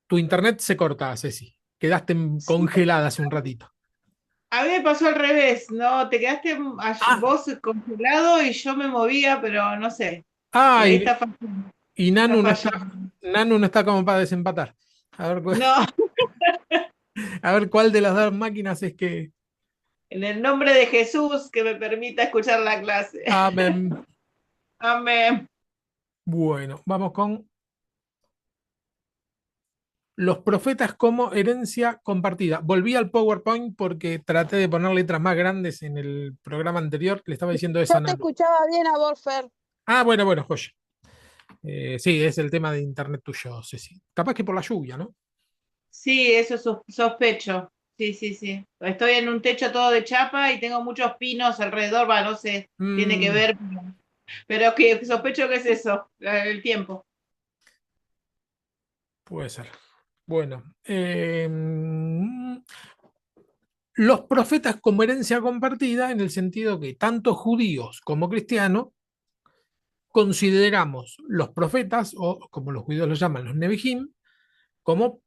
Tu internet se corta, Ceci. Quedaste Sí, congelada hace un ratito. a mí me pasó al revés, ¿no? Te quedaste Ah, vos congelado y yo me movía, pero no sé. ah, Ahí y, y está fallando. Nanu no está como para desempatar. A ver, No, a ver cuál de las dos máquinas es que. en el nombre de Jesús que me permita escuchar la clase. Amén. Amén. Bueno, vamos con los profetas como herencia compartida. Volví al PowerPoint porque traté de poner letras más grandes en el programa anterior. Le estaba diciendo Yo eso a te Nano. escuchaba bien a vos, Fer. Ah, bueno, bueno, joya. Sí, es el tema de internet tuyo, Ceci. Capaz que por la lluvia, ¿no? Sí, eso sospecho. Sí, sí, sí. Estoy en un techo todo de chapa y tengo muchos pinos alrededor, va, no sé, tiene que Mm, ver, pero que sospecho que es eso, el tiempo. puede ser. Bueno, los profetas como herencia compartida en el sentido que tanto judíos como cristianos consideramos los profetas, o como los judíos los llaman, los Nevi'im, como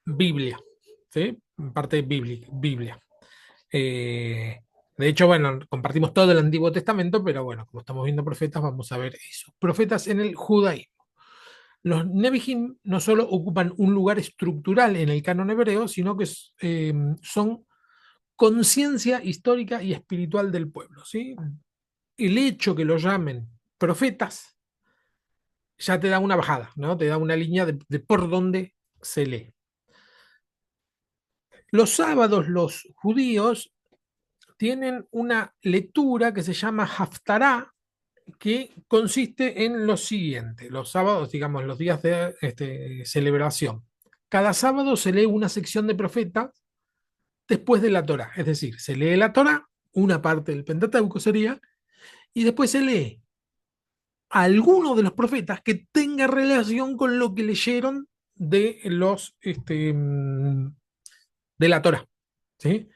Biblia, ¿sí? Parte bíblica, Biblia. Eh, de hecho, bueno, compartimos todo el Antiguo Testamento, pero bueno, como estamos viendo profetas, vamos a ver eso. Profetas en el judaísmo. Los Nevi'im no solo ocupan un lugar estructural en el canon hebreo, sino que son conciencia histórica y espiritual del pueblo, ¿sí? El hecho que lo llamen profetas ya te da una bajada, ¿no? Te da una línea de por dónde se lee. Los sábados, los judíos tienen una lectura que se llama Haftará, que consiste en lo siguiente: los sábados, digamos, los días de celebración. Cada sábado se lee una sección de profetas después de la Torá, es decir, se lee la Torá, una parte del Pentateuco sería, y después se lee a alguno de los profetas que tenga relación con lo que leyeron de de la Torá, ¿sí?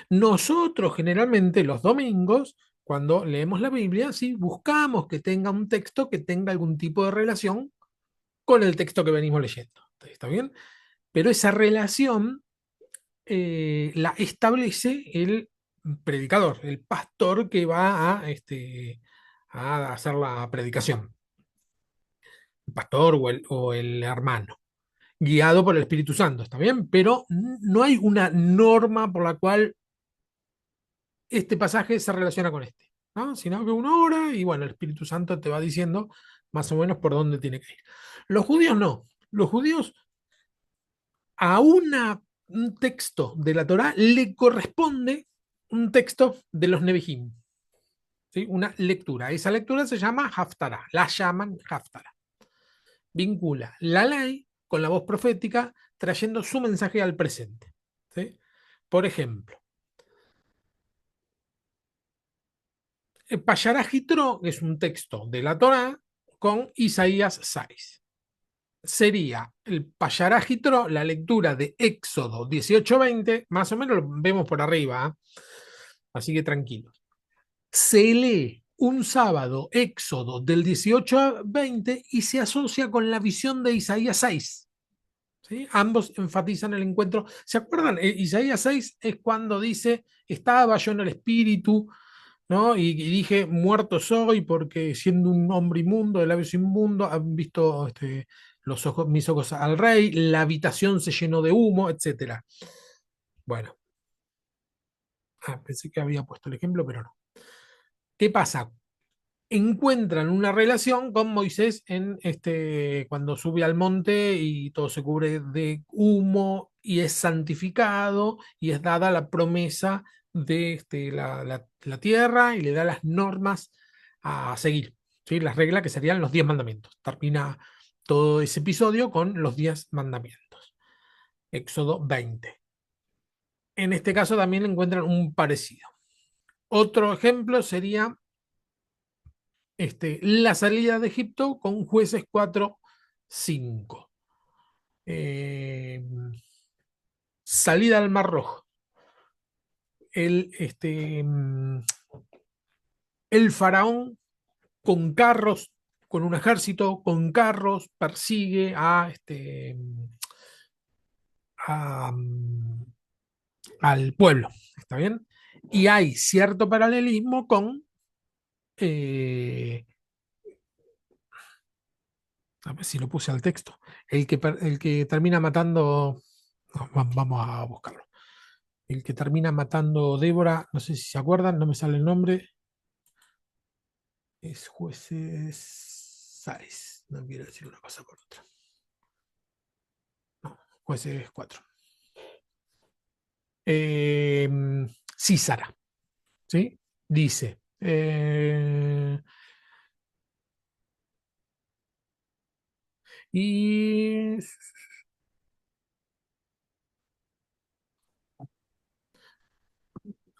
Nosotros generalmente los domingos, cuando leemos la Biblia, sí, buscamos que tenga un texto que tenga algún tipo de relación con el texto que venimos leyendo. ¿Está bien? Pero esa relación la establece el predicador, el pastor que va a hacer la predicación, el pastor o el hermano, guiado por el Espíritu Santo, ¿está bien? Pero no hay una norma por la cual este pasaje se relaciona con este, ¿no? Sino que una hora y bueno, el Espíritu Santo te va diciendo más o menos por dónde tiene que ir. Los judíos no. Los judíos a un texto de la Torá le corresponde un texto de los Nevi'im, ¿sí? Una lectura. Esa lectura se llama Haftarah, la llaman Haftarah. Vincula la ley con la voz profética, trayendo su mensaje al presente, ¿sí? Por ejemplo, Payará Jitro es un texto de la Torá con Isaías 6. Sería el Payará Jitro, la lectura de Éxodo 18:20, más o menos lo vemos por arriba, ¿eh? Así que tranquilos. Se lee un sábado Éxodo del 18 a 20 y se asocia con la visión de Isaías 6. ¿Sí? Ambos enfatizan el encuentro. ¿Se acuerdan? Isaías 6 es cuando dice, estaba yo en el espíritu, ¿no? Y dije, muerto soy porque siendo un hombre inmundo, de labios inmundos, han visto los ojos, mis ojos al rey, la habitación se llenó de humo, etcétera. Bueno, pensé que había puesto el ejemplo, pero no. ¿Qué pasa? Encuentran una relación con Moisés cuando sube al monte y todo se cubre de humo y es santificado y es dada la promesa de la tierra y le da las normas a seguir, ¿sí? Las reglas que serían los 10 mandamientos. Termina todo ese episodio con los 10 mandamientos. Éxodo 20. En este caso también encuentran un parecido. Otro ejemplo sería la salida de Egipto con jueces 4:5. Eh, salida al Mar Rojo. El, este, mm, el faraón con carros, con un ejército, con carros, persigue a, al pueblo, ¿está bien? Y hay cierto paralelismo con, eh, a ver si lo puse al texto, el que termina matando, no, vamos a buscarlo, el que termina matando Débora, no sé si se acuerdan, no me sale el nombre, es jueces Sáez, no quiero decir una cosa por otra, no, jueces 4. Eh, Císara, ¿sí? Dice, y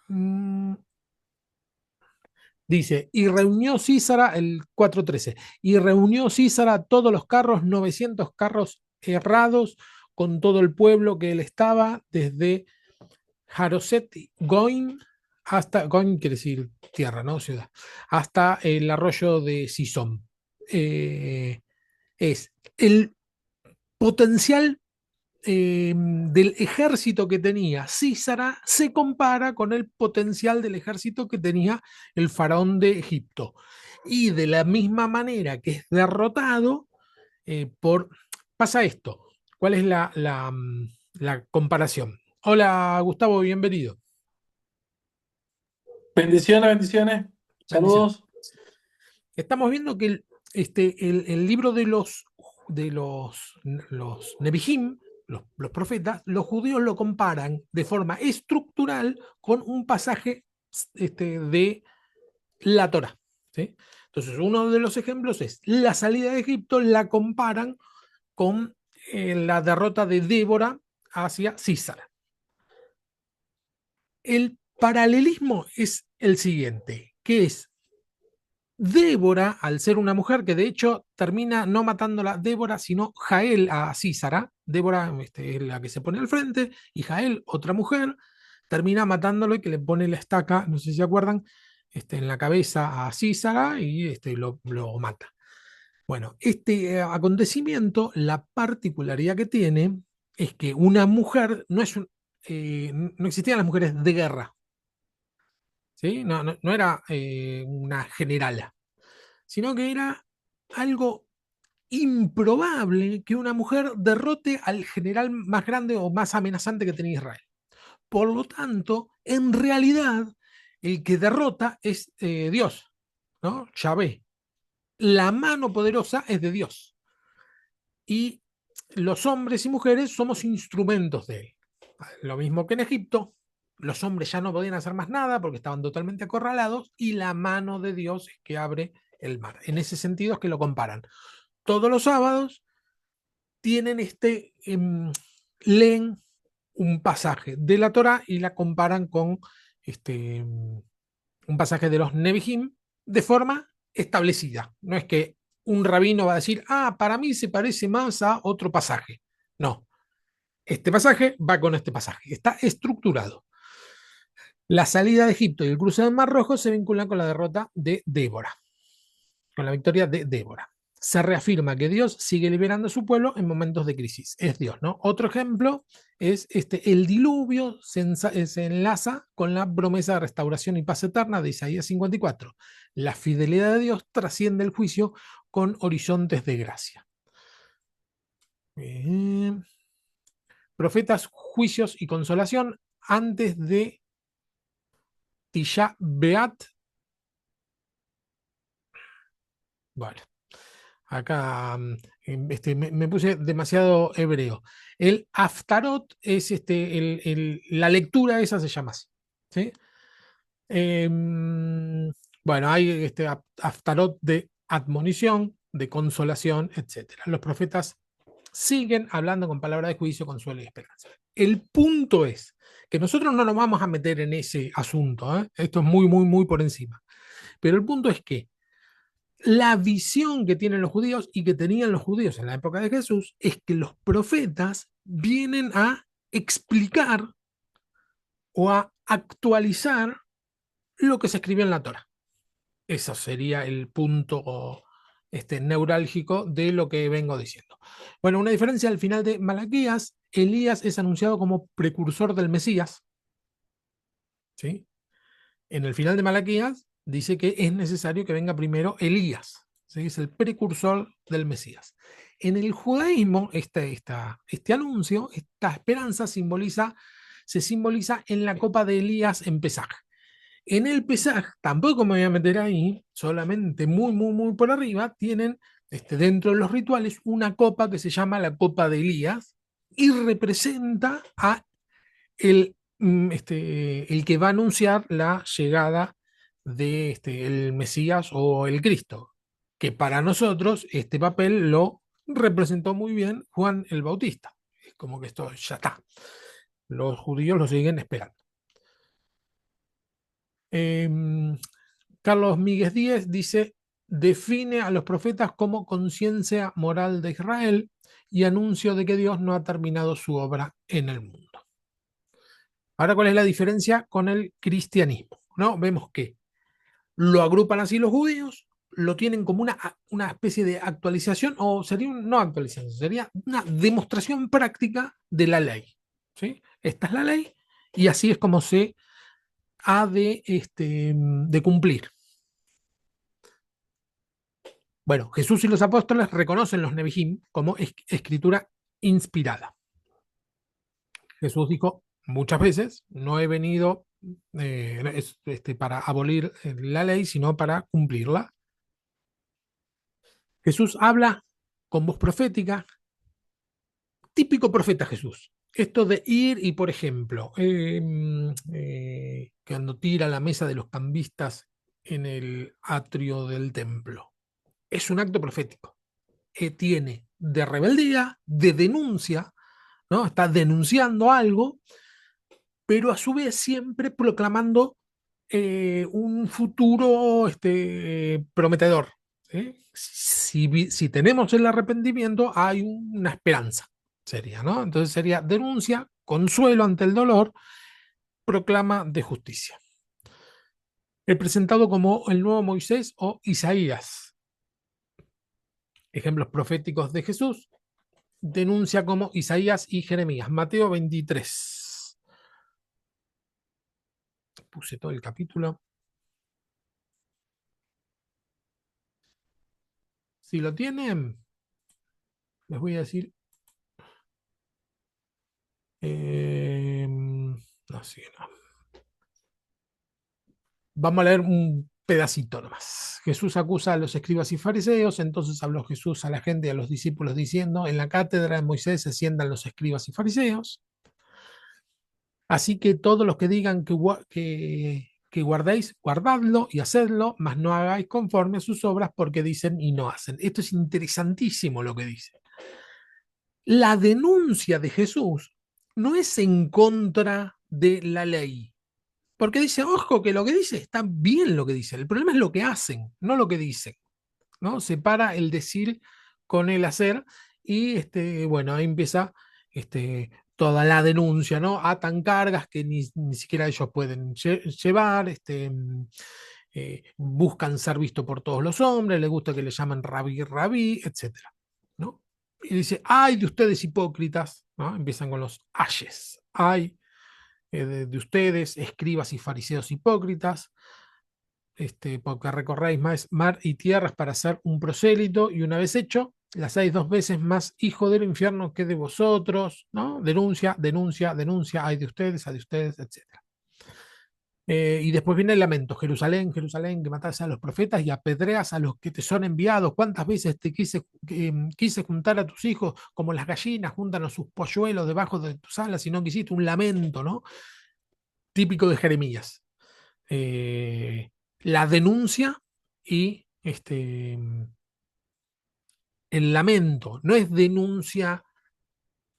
mm, dice, y reunió Císara el 4:13, y reunió Císara todos los carros, 900 carros errados, con todo el pueblo que él estaba, desde Jaroset Goin hasta, Goin quiere decir tierra, ¿no? Ciudad, hasta el arroyo de Sison. Eh, es el potencial del ejército que tenía Císara se compara con el potencial del ejército que tenía el faraón de Egipto. Y de la misma manera que es derrotado, por... pasa esto. ¿Cuál es la comparación? Hola, Gustavo, bienvenido. Bendiciones, bendiciones. Bendición. Saludos. Estamos viendo que el libro de los Nebihim, los profetas, los judíos lo comparan de forma estructural con un pasaje de la Torah. ¿Sí? Entonces, uno de los ejemplos es la salida de Egipto, la comparan con la derrota de Débora hacia Císara. El paralelismo es el siguiente, que es Débora, al ser una mujer que de hecho termina no matándola Débora, sino Jael a Císara. Débora es la que se pone al frente y Jael, otra mujer, termina matándolo y que le pone la estaca, no sé si se acuerdan, en la cabeza a Císara y lo mata. Bueno, este acontecimiento, la particularidad que tiene es que una mujer no existían las mujeres de guerra, ¿sí? No era una generala, sino que era algo improbable que una mujer derrote al general más grande o más amenazante que tenía Israel. Por lo tanto, en realidad, el que derrota es Dios, ¿no? Yahvé. La mano poderosa es de Dios. Y los hombres y mujeres somos instrumentos de él. Lo mismo que en Egipto, los hombres ya no podían hacer más nada porque estaban totalmente acorralados y la mano de Dios es que abre el mar. En ese sentido es que lo comparan. Todos los sábados tienen leen un pasaje de la Torah y la comparan con un pasaje de los Nebihim de forma establecida. No es que un rabino va a decir, para mí se parece más a otro pasaje. No, este pasaje va con este pasaje, está estructurado. La salida de Egipto y el cruce del Mar Rojo se vinculan con la derrota de Débora, con la victoria de Débora. Se reafirma que Dios sigue liberando a su pueblo en momentos de crisis. Es Dios, ¿no? Otro ejemplo es el diluvio se enlaza con la promesa de restauración y paz eterna de Isaías 54. La fidelidad de Dios trasciende el juicio con horizontes de gracia. Profetas, juicios y consolación antes de Tisha Beat. Bueno, acá me puse demasiado hebreo. El Aftarot es la lectura esa se llama así. ¿Sí? Bueno, hay Aftarot de admonición, de consolación, etcétera. Los profetas siguen hablando con palabras de juicio, consuelo y esperanza. El punto es que nosotros no nos vamos a meter en ese asunto, ¿eh? Esto es muy, muy, muy por encima. Pero el punto es que la visión que tienen los judíos y que tenían los judíos en la época de Jesús es que los profetas vienen a explicar o a actualizar lo que se escribió en la Torah. Eso sería el punto neurálgico de lo que vengo diciendo. Bueno, una diferencia al final de Malaquías Elías es anunciado como precursor del Mesías, ¿sí? En el final de Malaquías dice que es necesario que venga primero Elías, ¿sí? Es el precursor del Mesías. En el judaísmo, este anuncio, esta esperanza se simboliza en la copa de Elías en Pesaj. En el Pesaj, tampoco me voy a meter ahí, solamente muy, muy, muy por arriba, tienen dentro de los rituales una copa que se llama la copa de Elías y representa a el que va a anunciar la llegada de el Mesías o el Cristo, que para nosotros este papel lo representó muy bien Juan el Bautista. Es como que esto ya está. Los judíos lo siguen esperando. Eh, Carlos Míguez Díez dice, define a los profetas como conciencia moral de Israel y anuncio de que Dios no ha terminado su obra en el mundo. Ahora, ¿cuál es la diferencia con el cristianismo? ¿No? Vemos que lo agrupan así los judíos, lo tienen como una especie de actualización, o sería no actualización, sería una demostración práctica de la ley. ¿Sí? Esta es la ley y así es como se ha de cumplir. Bueno, Jesús y los apóstoles reconocen los Nevi'im como escritura inspirada. Jesús dijo muchas veces, no he venido para abolir la ley, sino para cumplirla. Jesús habla con voz profética, típico profeta Jesús. Esto de ir y, por ejemplo, cuando tira la mesa de los cambistas en el atrio del templo, es un acto profético. Tiene de rebeldía, de denuncia, ¿no? Está denunciando algo, pero a su vez siempre proclamando un futuro prometedor. ¿Sí? Si tenemos el arrepentimiento, hay una esperanza, sería, ¿no? Entonces sería denuncia, consuelo ante el dolor, proclama de justicia. El presentado como el nuevo Moisés o Isaías. Ejemplos proféticos de Jesús, denuncia como Isaías y Jeremías. Mateo 23. Puse todo el capítulo. Si lo tienen, les voy a decir. Así no. Vamos a leer un pedacito nomás. Jesús acusa a los escribas y fariseos, entonces habló Jesús a la gente y a los discípulos diciendo, en la cátedra de Moisés se sientan los escribas y fariseos, así que todos los que digan que guardéis, guardadlo y hacedlo, mas no hagáis conforme a sus obras porque dicen y no hacen. Esto es interesantísimo lo que dice. La denuncia de Jesús no es en contra de la ley, porque dice, ojo, que lo que dice está bien lo que dice, el problema es lo que hacen, no lo que dicen, ¿no? Separa el decir con el hacer y, bueno, ahí empieza toda la denuncia, ¿no? Atan cargas que ni siquiera ellos pueden llevar, buscan ser visto por todos los hombres, les gusta que le llaman rabí, rabí, etcétera, ¿no? Y dice, ay de ustedes hipócritas, ¿no? Empiezan con los ayes, ay de ustedes, escribas y fariseos hipócritas, porque recorréis más mar y tierras para ser un prosélito, y una vez hecho, las hacéis dos veces más hijo del infierno que de vosotros, ¿no? Denuncia, denuncia, denuncia, hay de ustedes, etc. Y después viene el lamento, Jerusalén, Jerusalén, que matas a los profetas y apedreas a los que te son enviados. ¿Cuántas veces te quise juntar a tus hijos como las gallinas juntan a sus polluelos debajo de tus alas y no quisiste? Un lamento, ¿no? Típico de Jeremías. La denuncia y el lamento. No es denuncia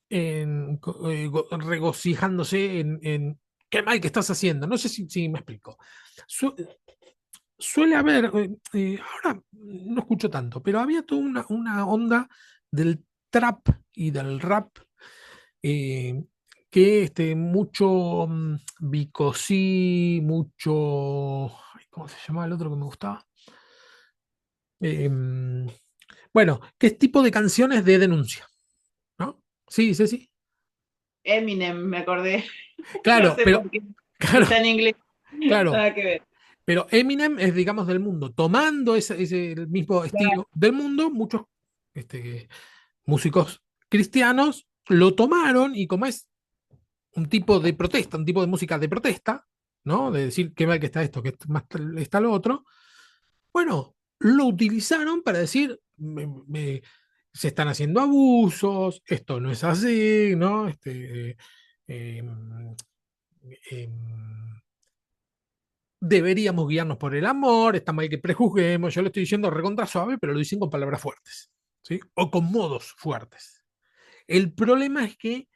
regocijándose en qué mal que estás haciendo. No sé si me explico. Su- Suele haber, ahora no escucho tanto, pero había toda una onda del trap y del rap eh, que mucho Bicosí, mucho, ay, ¿cómo se llamaba el otro que me gustaba? Bueno, ¿qué tipo de canciones de denuncia? ¿No? Sí, sí, sí. Eminem, me acordé. No Claro, sé pero, por qué. claro, Está en inglés. claro, Nada que ver. pero Eminem es, digamos, del mundo, tomando ese el mismo Claro. estilo del mundo, muchos este, músicos cristianos lo tomaron y como es un tipo de protesta, un tipo de música de protesta, ¿no? De decir qué mal que está esto, que más está lo otro. Bueno, lo utilizaron para decir, se están haciendo abusos, esto no es así, ¿no? Eh, eh, deberíamos guiarnos por el amor, está mal que prejuzguemos, yo lo estoy diciendo recontra suave, pero lo dicen con palabras fuertes, ¿sí? O con modos fuertes. El problema es que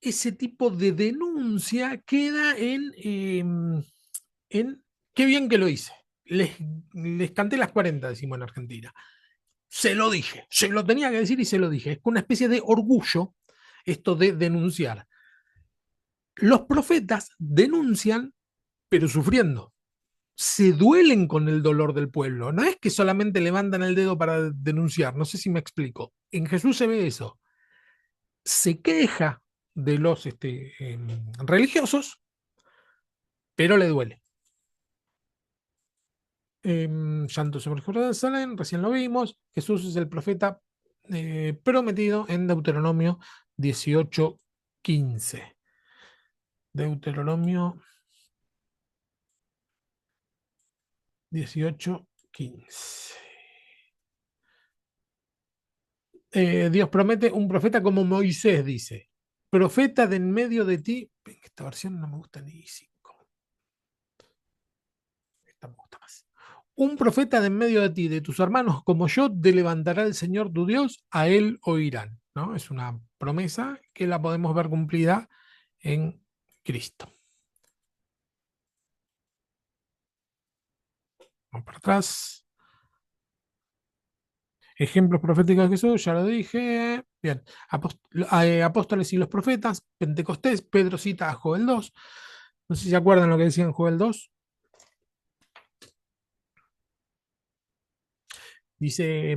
ese tipo de denuncia queda en qué bien que lo hice. Les canté las 40, decimos en Argentina. Se lo dije, se lo tenía que decir y se lo dije. Es una especie de orgullo esto de denunciar. Los profetas denuncian, pero sufriendo. Se duelen con el dolor del pueblo. No es que solamente levantan el dedo para denunciar, no sé si me explico. En Jesús se ve eso. Se queja de los religiosos, pero le duele. Llanto sobre Jerusalén, recién lo vimos. Jesús es el profeta prometido en Deuteronomio 18:15. Deuteronomio 18:15. Dios promete un profeta como Moisés, dice. Profeta de en medio de ti. Esta versión no me gusta ni 5. Esta me gusta más. Un profeta de en medio de ti, de tus hermanos como yo, te levantará el Señor tu Dios, a él oirán. ¿No? Es una promesa que la podemos ver cumplida en Cristo. Vamos para atrás. Ejemplos proféticos de Jesús, ya lo dije. Bien. Apóstoles y los profetas, Pentecostés, Pedro cita a Joel 2. No sé si se acuerdan lo que decía en Joel 2. Dice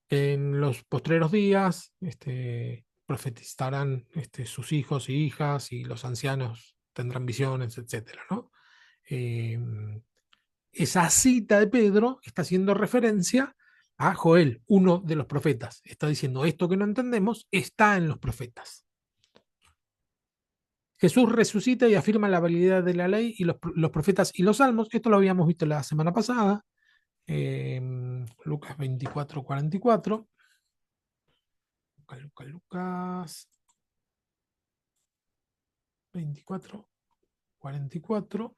que en los postreros días profetizarán sus hijos y hijas y los ancianos tendrán visiones, etcétera, ¿no? Eh, esa cita de Pedro está haciendo referencia a Joel, uno de los profetas. Está diciendo esto que no entendemos está en los profetas. Jesús resucita y afirma la validez de la ley y los profetas y los salmos. Esto lo habíamos visto la semana pasada. Lucas 24:44. Lucas 24:44.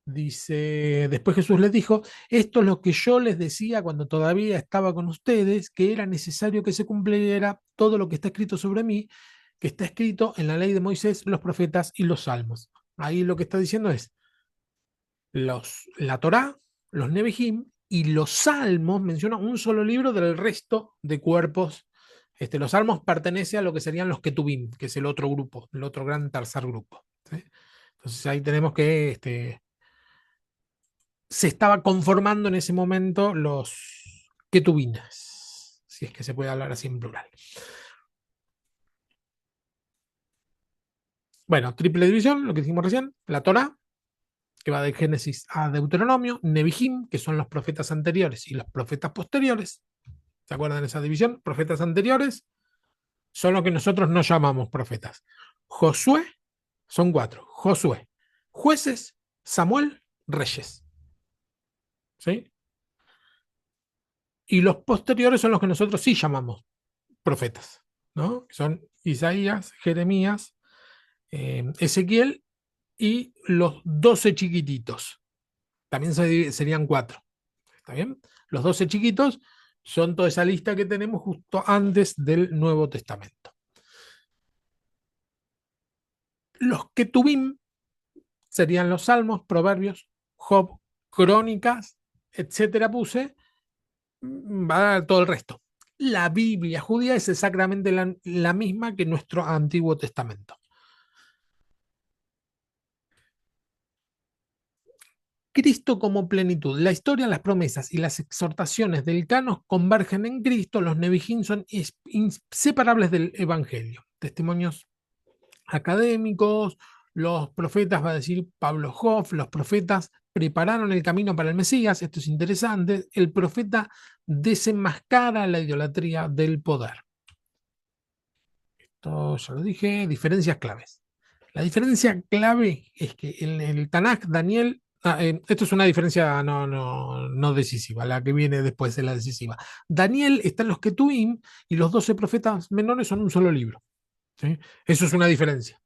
Dice, después Jesús les dijo, esto es lo que yo les decía cuando todavía estaba con ustedes, que era necesario que se cumpliera todo lo que está escrito sobre mí, que está escrito en la ley de Moisés, los profetas y los salmos. Ahí lo que está diciendo es, la Torá, los Nevi'im y los salmos, menciona un solo libro del resto de cuerpos. Los salmos pertenecen a lo que serían los Ketubim, que es el otro grupo, el otro gran tercer grupo. ¿Sí? Entonces ahí tenemos que se estaba conformando en ese momento los Ketubinas, si es que se puede hablar así en plural. Bueno, triple división, lo que dijimos recién, la Torá, que va de Génesis a Deuteronomio, Nevi'im, que son los profetas anteriores y los profetas posteriores. ¿Se acuerdan de esa división? Profetas anteriores son lo que nosotros no llamamos profetas. Josué son 4. Josué, jueces, Samuel, reyes. ¿Sí? Y los posteriores son los que nosotros sí llamamos profetas, ¿no? Son Isaías, Jeremías, Ezequiel y los 12 chiquititos. También serían 4. ¿Está bien? Los 12 chiquitos son toda esa lista que tenemos justo antes del Nuevo Testamento. Los Ketubim serían los Salmos, Proverbios, Job, Crónicas, etcétera, puse, va a dar todo el resto. La Biblia judía es exactamente la misma que nuestro Antiguo Testamento. Cristo como plenitud. La historia, las promesas y las exhortaciones del canon convergen en Cristo. Los Nevi'im son inseparables del Evangelio. Testimonios académicos, los profetas, va a decir Pablo Hoff, los profetas prepararon el camino para el Mesías. Esto es interesante. El profeta desenmascara la idolatría del poder. Esto ya lo dije. Diferencias claves. La diferencia clave es que en el Tanakh, Daniel, esto es una diferencia no decisiva, la que viene después de la decisiva. Daniel está en los Ketuvim y los 12 profetas menores son un solo libro. ¿Sí? Eso es una diferencia.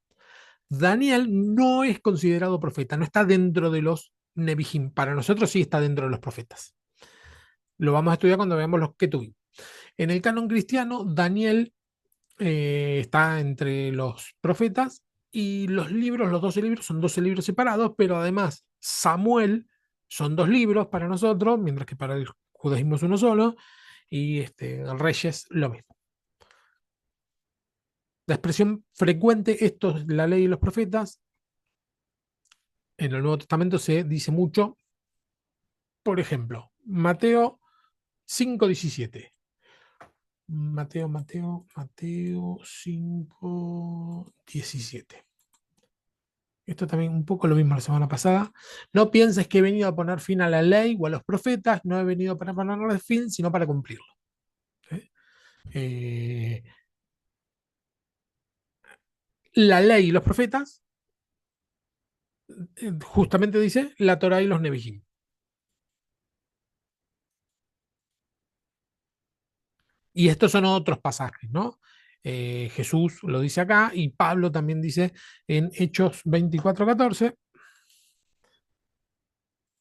Daniel no es considerado profeta, no está dentro de los Nevi'im. Para nosotros sí está dentro de los profetas. Lo vamos a estudiar cuando veamos los Ketuvim. En el canon cristiano, Daniel está entre los profetas y los libros, los 12 libros, son 12 libros separados, pero además Samuel son 2 libros para nosotros, mientras que para el judaísmo es uno solo, y Reyes lo mismo. La expresión frecuente, esto es la ley y los profetas, en el Nuevo Testamento se dice mucho, por ejemplo, Mateo 5:17. Mateo 5:17. Esto también un poco lo mismo la semana pasada. No pienses que he venido a poner fin a la ley o a los profetas, no he venido para ponerle fin, sino para cumplirlo. ¿Sí? Eh, la ley y los profetas, justamente dice la Torah y los Nevi'im. Y estos son otros pasajes, ¿no? Jesús lo dice acá y Pablo también dice en Hechos 24:14.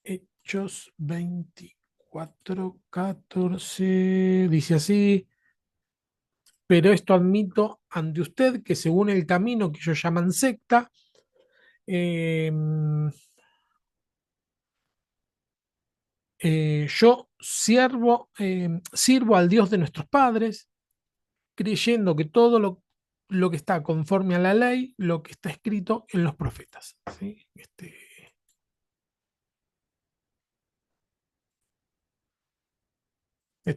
Hechos 24:14 dice así: pero esto admito ante usted que según el camino que ellos llaman secta, eh, yo sirvo al Dios de nuestros padres, creyendo que todo lo que está conforme a la ley, lo que está escrito en los profetas. ¿Sí? Este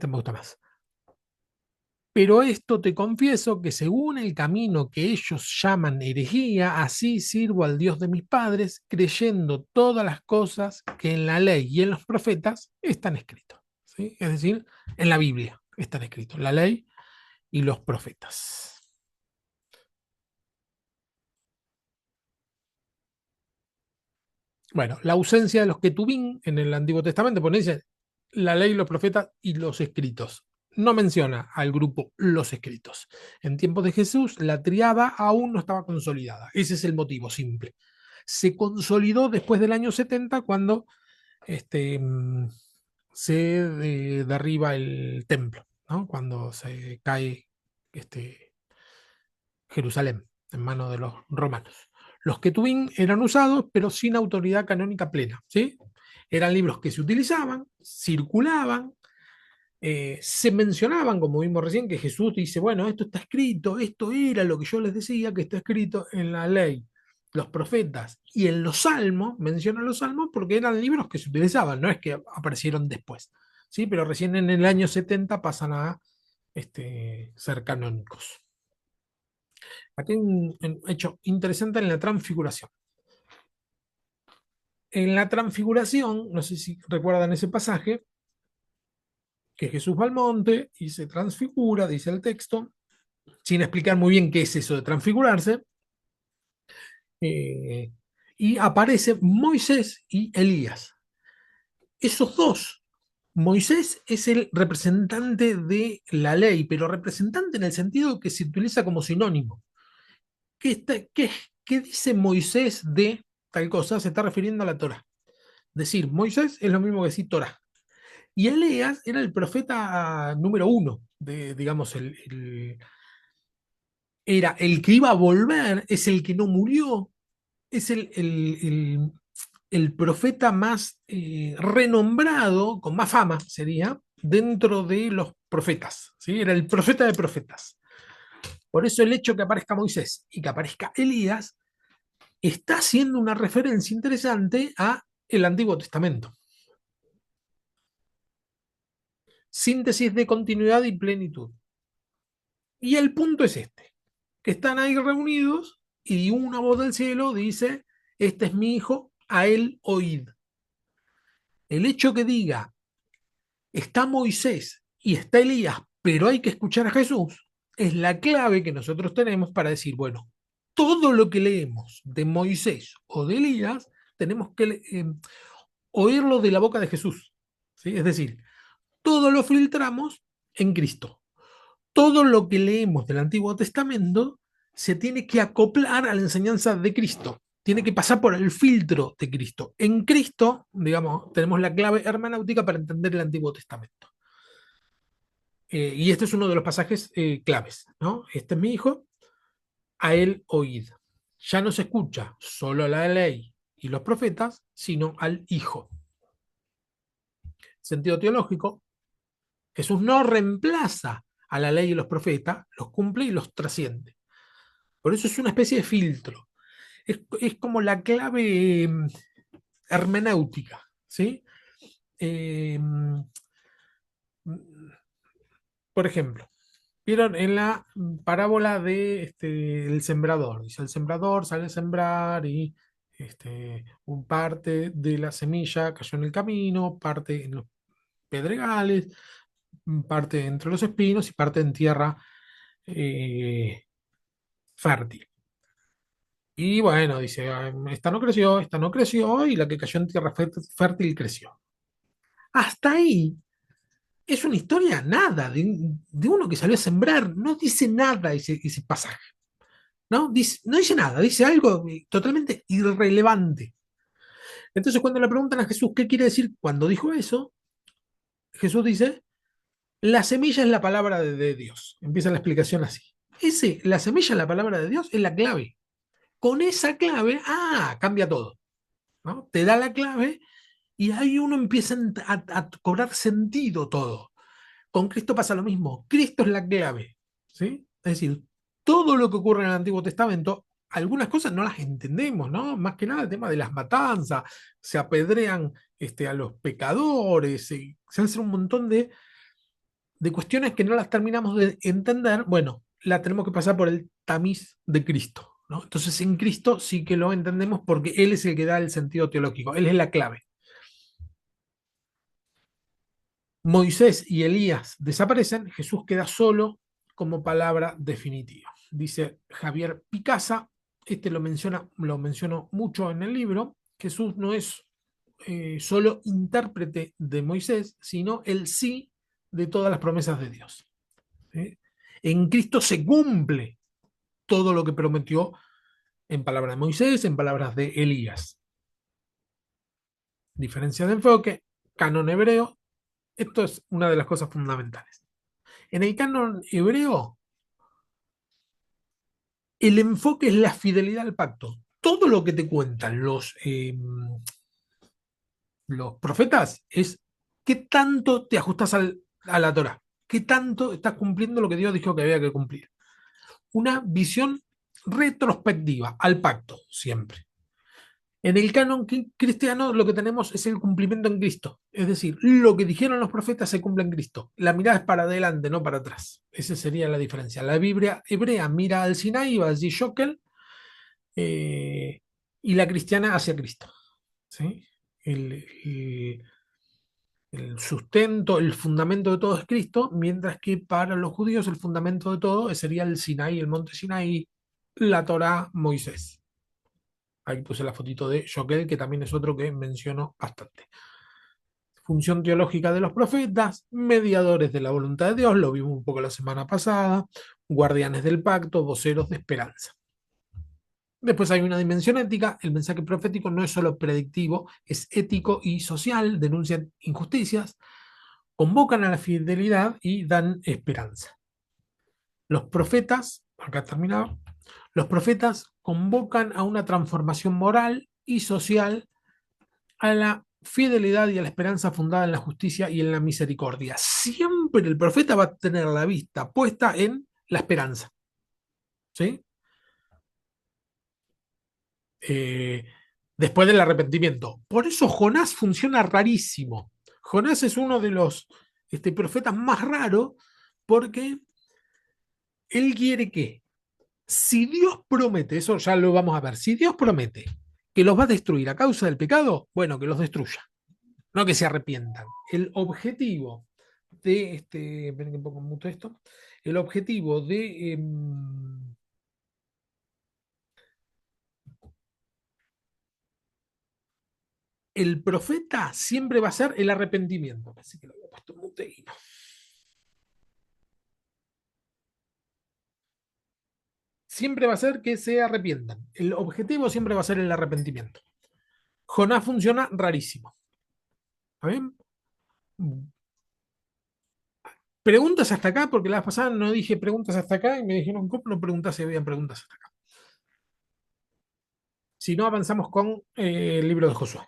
me gusta más. Pero esto te confieso que según el camino que ellos llaman herejía, así sirvo al Dios de mis padres, creyendo todas las cosas que en la ley y en los profetas están escritos. ¿Sí? Es decir, en la Biblia están escritos, la ley y los profetas. Bueno, la ausencia de los ketubín en el Antiguo Testamento, pone dice la ley, los profetas y los escritos. No menciona al grupo los escritos. En tiempos de Jesús, la triada aún no estaba consolidada. Ese es el motivo simple. Se consolidó después del año 70 cuando se derriba el templo, ¿no? Cuando se cae Jerusalén en manos de los romanos. Los Ketuvim eran usados, pero sin autoridad canónica plena. ¿Sí? Eran libros que se utilizaban, circulaban, se mencionaban, como vimos recién, que Jesús dice, bueno, esto está escrito, esto era lo que yo les decía, que está escrito en la ley, los profetas y en los salmos, menciona los salmos porque eran libros que se utilizaban, no es que aparecieron después, ¿sí? Pero recién en el año 70 pasan a ser canónicos. Aquí hay un hecho interesante en la transfiguración. En la transfiguración, no sé si recuerdan ese pasaje, que Jesús va al monte y se transfigura, dice el texto, sin explicar muy bien qué es eso de transfigurarse, eh, y aparece Moisés y Elías. Esos dos, Moisés es el representante de la ley, pero representante en el sentido que se utiliza como sinónimo. ¿Qué dice Moisés de tal cosa? Se está refiriendo a la Torah. Decir Moisés es lo mismo que decir Torah. Y Elías era el profeta número uno, digamos, era el que iba a volver, es el que no murió, es el profeta más renombrado, con más fama sería, dentro de los profetas. ¿Sí? Era el profeta de profetas. Por eso el hecho que aparezca Moisés y que aparezca Elías está haciendo una referencia interesante a el Antiguo Testamento. Síntesis de continuidad y plenitud. Y el punto es este, que están ahí reunidos y una voz del cielo dice, este es mi hijo, a él oíd. El hecho que diga, está Moisés y está Elías, pero hay que escuchar a Jesús, es la clave que nosotros tenemos para decir, bueno, todo lo que leemos de Moisés o de Elías, tenemos que oírlo de la boca de Jesús. ¿Sí? Es decir, todo lo filtramos en Cristo. Todo lo que leemos del Antiguo Testamento se tiene que acoplar a la enseñanza de Cristo. Tiene que pasar por el filtro de Cristo. En Cristo, digamos, tenemos la clave hermenéutica para entender el Antiguo Testamento. Y este es uno de los pasajes claves, ¿no? Este es mi hijo, a él oíd. Ya no se escucha solo la ley y los profetas, sino al hijo. Sentido teológico, Jesús no reemplaza a la ley y los profetas, los cumple y los trasciende. Por eso es una especie de filtro. Es como la clave hermenéutica, ¿sí? Eh, por ejemplo, vieron en la parábola de el sembrador. Dice, el sembrador sale a sembrar y un parte de la semilla cayó en el camino, parte en los pedregales, parte entre los espinos y parte en tierra eh, fértil. Y bueno, dice, esta no creció y la que cayó en tierra fértil creció. Hasta ahí es una historia nada, de uno que salió a sembrar, no dice nada ese pasaje, ¿no? No dice nada, dice algo totalmente irrelevante. Entonces cuando le preguntan a Jesús qué quiere decir cuando dijo eso, Jesús dice, la semilla es la palabra de Dios. Empieza la explicación así. La semilla es la palabra de Dios, es la clave. Con esa clave, cambia todo, ¿no? Te da la clave y ahí uno empieza a cobrar sentido todo. Con Cristo pasa lo mismo. Cristo es la clave, ¿sí? Es decir, todo lo que ocurre en el Antiguo Testamento, algunas cosas no las entendemos, ¿no? Más que nada el tema de las matanzas, se apedrean a los pecadores, se hacen un montón de cuestiones que no las terminamos de entender. Bueno, la tenemos que pasar por el tamiz de Cristo, ¿no? Entonces en Cristo sí que lo entendemos porque Él es el que da el sentido teológico, Él es la clave. Moisés y Elías desaparecen, Jesús queda solo como palabra definitiva. Dice Javier Picasa, lo menciono mucho en el libro, Jesús no es solo intérprete de Moisés, sino el sí de todas las promesas de Dios. ¿Sí? En Cristo se cumple todo lo que prometió en palabras de Moisés, en palabras de Elías. Diferencia de enfoque, canon hebreo, esto es una de las cosas fundamentales. En el canon hebreo, el enfoque es la fidelidad al pacto. Todo lo que te cuentan los profetas es qué tanto te ajustas a la Torah, qué tanto estás cumpliendo lo que Dios dijo que había que cumplir. Una visión retrospectiva al pacto, siempre. En el canon cristiano lo que tenemos es el cumplimiento en Cristo. Es decir, lo que dijeron los profetas se cumple en Cristo. La mirada es para adelante, no para atrás. Esa sería la diferencia. La Biblia hebrea mira al Sinai, va allí Shokel, eh, y la cristiana hacia Cristo. ¿Sí? El sustento, el fundamento de todo es Cristo, mientras que para los judíos el fundamento de todo sería el Sinai, el monte Sinai, la Torá, Moisés. Ahí puse la fotito de Joquel, que también es otro que menciono bastante. Función teológica de los profetas, mediadores de la voluntad de Dios, lo vimos un poco la semana pasada, guardianes del pacto, voceros de esperanza. Después hay una dimensión ética, el mensaje profético no es solo predictivo, es ético y social, denuncian injusticias, convocan a la fidelidad y dan esperanza. Los profetas, acá terminaba, los profetas convocan a una transformación moral y social, a la fidelidad y a la esperanza fundada en la justicia y en la misericordia. Siempre el profeta va a tener la vista puesta en la esperanza. ¿Sí? Eh, después del arrepentimiento. Por eso Jonás funciona rarísimo. Jonás es uno de los profetas más raros porque él quiere que, si Dios promete, eso ya lo vamos a ver, si Dios promete que los va a destruir a causa del pecado, bueno, que los destruya, no que se arrepientan. El objetivo de esperen que un poco mucho esto, el objetivo de el profeta siempre va a ser el arrepentimiento. Así que lo había puesto en mute y no. Siempre va a ser que se arrepientan. El objetivo siempre va a ser el arrepentimiento. Jonás funciona rarísimo. ¿Está bien? Preguntas hasta acá, porque la vez pasada no dije preguntas hasta acá y me dijeron, ¿cómo no preguntas si habían preguntas hasta acá? Si no, avanzamos con el libro de Josué.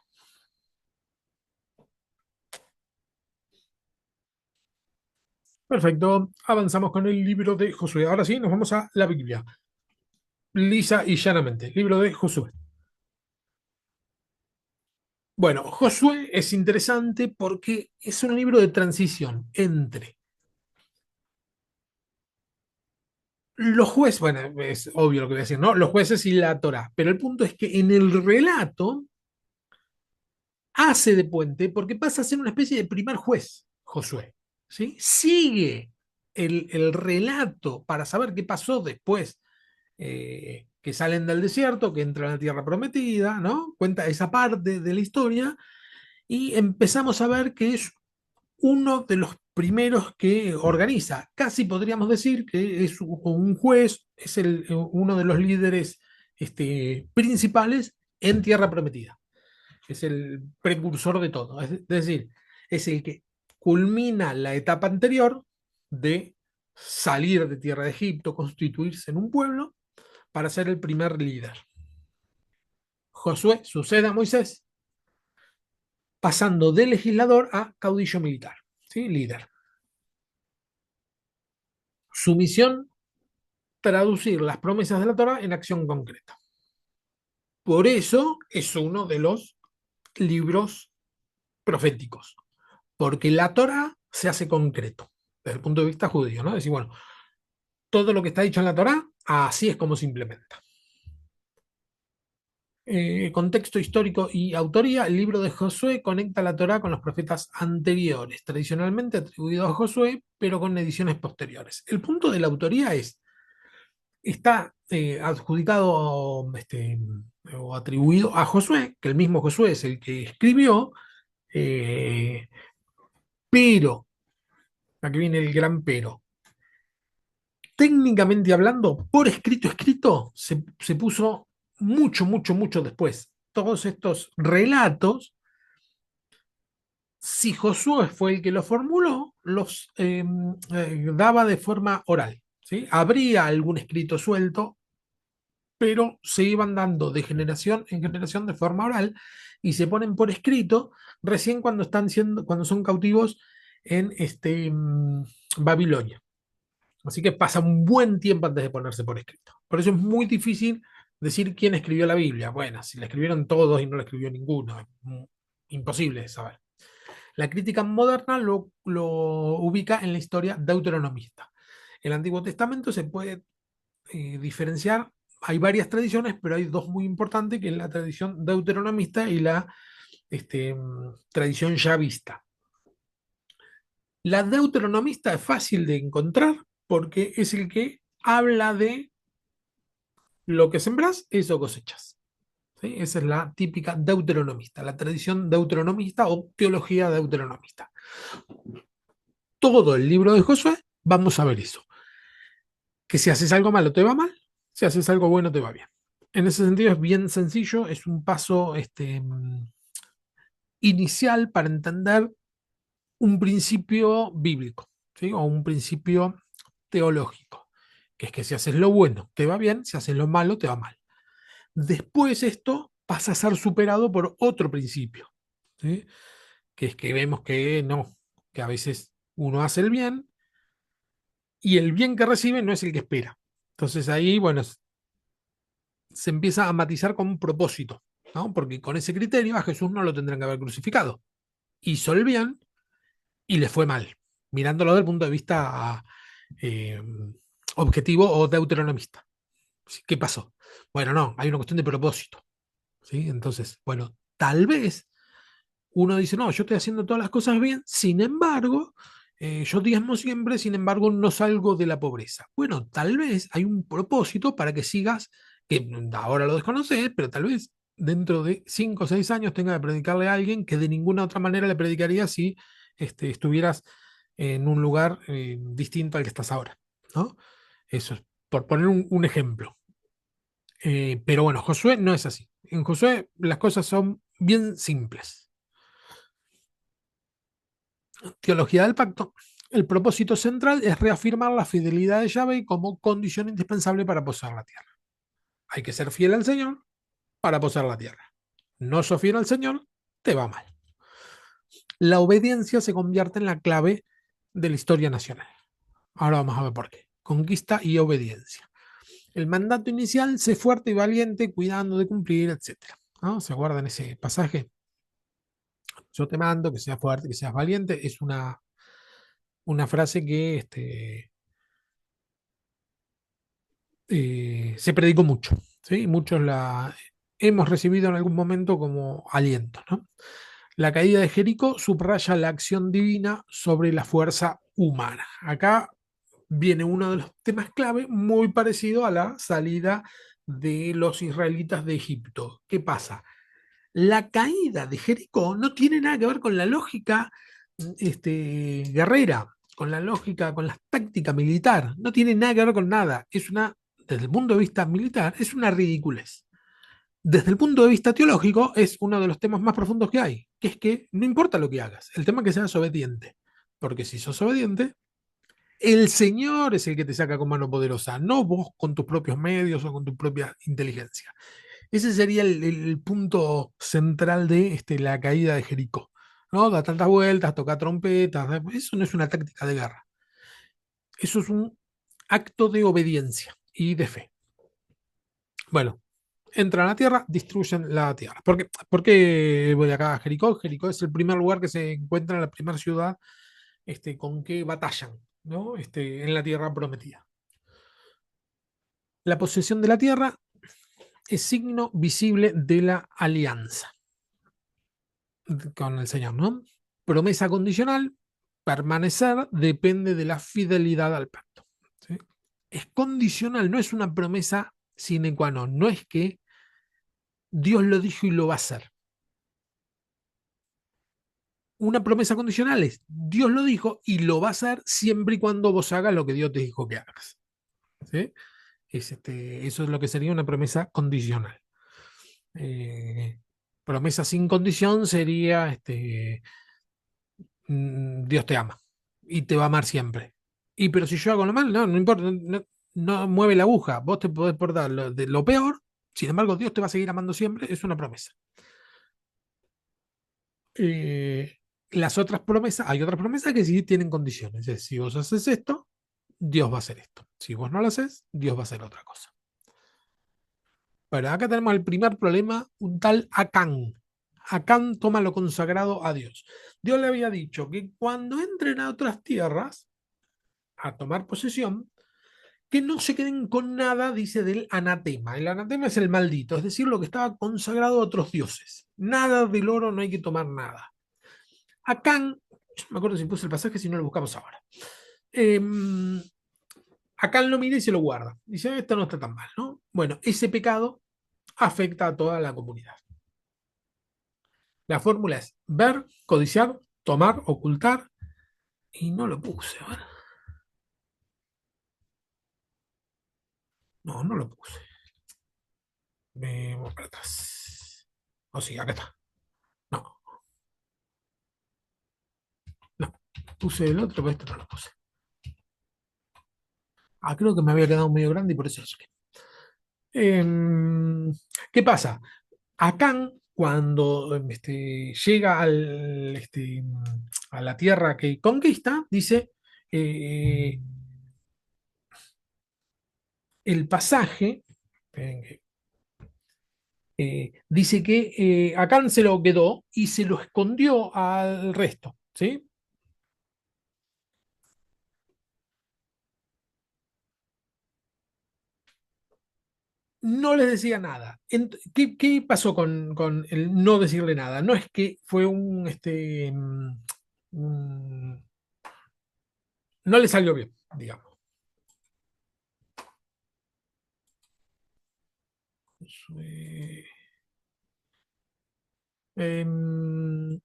Perfecto, avanzamos con el libro de Josué. Ahora sí, nos vamos a la Biblia. Lisa y llanamente, libro de Josué. Bueno, Josué es interesante porque es un libro de transición entre los jueces, bueno, es obvio lo que voy a decir, ¿no? Los jueces y la Torá, pero el punto es que en el relato hace de puente porque pasa a ser una especie de primer juez, Josué, ¿sí? Sigue el relato para saber qué pasó después que salen del desierto, que entran a la tierra prometida, ¿no? Cuenta esa parte de la historia y empezamos a ver que es uno de los primeros que organiza. Casi podríamos decir que es un juez, es uno de los líderes principales en Tierra Prometida. Es el precursor de todo. Es decir, es el que culmina la etapa anterior de salir de Tierra de Egipto, constituirse en un pueblo para ser el primer líder. Josué sucede a Moisés, pasando de legislador a caudillo militar, ¿sí? Líder. Su misión, traducir las promesas de la Torah en acción concreta. Por eso es uno de los libros proféticos, porque la Torah se hace concreto desde el punto de vista judío, ¿no? Es decir, bueno, todo lo que está dicho en la Torah, así es como se implementa. Contexto histórico y autoría, el libro de Josué conecta la Torá con los profetas anteriores, tradicionalmente atribuidos a Josué, pero con ediciones posteriores. El punto de la autoría está adjudicado o atribuido a Josué, que el mismo Josué es el que escribió, eh, pero, aquí viene el gran pero, técnicamente hablando, por escrito, se puso mucho después. Todos estos relatos, si Josué fue el que los formuló, los daba de forma oral. ¿Sí? Habría algún escrito suelto, pero se iban dando de generación en generación de forma oral y se ponen por escrito recién cuando son cautivos en Babilonia. Así que pasa un buen tiempo antes de ponerse por escrito. Por eso es muy difícil decir quién escribió la Biblia. Bueno, si la escribieron todos y no la escribió ninguno, es imposible saber. La crítica moderna lo ubica en la historia deuteronomista. El Antiguo Testamento se puede diferenciar, hay varias tradiciones, pero hay dos muy importantes, que es la tradición deuteronomista y la tradición yavista. La deuteronomista es fácil de encontrar porque es el que habla de lo que sembrás, eso cosechas. ¿Sí? Esa es la típica deuteronomista, la tradición deuteronomista o teología deuteronomista. Todo el libro de Josué, vamos a ver eso. Que si haces algo malo te va mal, si haces algo bueno te va bien. En ese sentido es bien sencillo, es un paso inicial para entender un principio bíblico, ¿sí? O un principio teológico, que es que si haces lo bueno te va bien, si haces lo malo te va mal. Después esto pasa a ser superado por otro principio, ¿sí? Que es que vemos que no, que a veces uno hace el bien y el bien que recibe no es el que espera. Entonces ahí, bueno, se empieza a matizar con un propósito. ¿no? Porque con ese criterio a Jesús no lo tendrían que haber crucificado. Hizo el bien y le fue mal, mirándolo desde el punto de vista eh, objetivo o deuteronomista. ¿Qué pasó? Bueno, no, hay una cuestión de propósito. ¿Sí? Entonces, bueno, tal vez uno dice, no, yo estoy haciendo todas las cosas bien, sin embargo, yo diezmo siempre, sin embargo, no salgo de la pobreza. Bueno, tal vez hay un propósito para que sigas, que ahora lo desconoces, pero tal vez dentro de 5 o 6 años tenga que predicarle a alguien que de ninguna otra manera le predicaría si estuvieras en un lugar distinto al que estás ahora, ¿no? Eso es por poner un ejemplo. Pero bueno, Josué no es así. En Josué las cosas son bien simples. Teología del pacto. El propósito central es reafirmar la fidelidad de Yahvé como condición indispensable para poseer la tierra. Hay que ser fiel al Señor para poseer la tierra. No sos fiel al Señor, te va mal. La obediencia se convierte en la clave de la historia nacional. Ahora vamos a ver por qué. Conquista y obediencia. El mandato inicial, sé fuerte y valiente, cuidando de cumplir, etcétera. ¿No? ¿Se acuerdan ese pasaje? Yo te mando que seas fuerte, que seas valiente. Es una frase que se predicó mucho, ¿sí? Muchos la hemos recibido en algún momento como aliento, ¿no? La caída de Jericó subraya la acción divina sobre la fuerza humana. Acá viene uno de los temas clave muy parecido a la salida de los israelitas de Egipto. ¿Qué pasa? La caída de Jericó no tiene nada que ver con la lógica guerrera, con la lógica, con la táctica militar. No tiene nada que ver con nada. Es una, desde el punto de vista militar, es una ridiculez. Desde el punto de vista teológico, es uno de los temas más profundos que hay, que es que no importa lo que hagas, el tema es que seas obediente. Porque si sos obediente, el Señor es el que te saca con mano poderosa, no vos con tus propios medios o con tu propia inteligencia. Ese sería el punto central de la caída de Jericó. ¿No? Da tantas vueltas, toca trompetas. Eso no es una táctica de guerra. Eso es un acto de obediencia y de fe. Bueno, entran a la tierra, destruyen la tierra. ¿Por qué voy acá a Jericó? Jericó es el primer lugar que se encuentra en la primera ciudad con que batallan, ¿no? En la tierra prometida. La posesión de la tierra es signo visible de la alianza con el Señor, ¿no? Promesa condicional, permanecer depende de la fidelidad al pacto. ¿Sí? Es condicional, no es una promesa sine qua non, no es que Dios lo dijo y lo va a hacer. Una promesa condicional es Dios lo dijo y lo va a hacer siempre y cuando vos hagas lo que Dios te dijo que hagas. ¿Sí? Eso es lo que sería una promesa condicional. Eh, Promesa sin condición sería Dios te ama y te va a amar siempre. Y pero si yo hago lo mal, no, no importa, no mueve la aguja. Vos te podés portar de lo peor, sin embargo, Dios te va a seguir amando siempre, es una promesa. Eh, las otras promesas, hay otras promesas que sí tienen condiciones. Es, si vos haces esto, Dios va a hacer esto. Si vos no lo haces, Dios va a hacer otra cosa. Pero acá tenemos el primer problema, un tal Acán. Acán toma lo consagrado a Dios. Dios le había dicho que cuando entren a otras tierras a tomar posesión, que no se queden con nada, dice, del anatema. El anatema es el maldito, es decir, lo que estaba consagrado a otros dioses. Nada del oro, no hay que tomar nada. Acán, yo no me acuerdo si puse el pasaje, si no lo buscamos ahora. Eh, Acán lo mira y se lo guarda. Dice, esto no está tan mal, ¿no? Bueno, ese pecado afecta a toda la comunidad. La fórmula es ver, codiciar, tomar, ocultar, y no lo puse. ¿Verdad? No, no lo puse. Vamos para atrás. Oh, sí, acá está. No, no. Puse el otro, pero este no lo puse. Ah, creo que me había quedado medio grande y por eso lo saqué. ¿Qué pasa? Acán, cuando llega a la tierra que conquista, dice eh, el pasaje, esperen que dice que Acán se lo quedó y se lo escondió al resto, ¿sí? No les decía nada. ¿Qué pasó con el no decirle nada? No es que fue un- no le salió bien, digamos. Eh, em,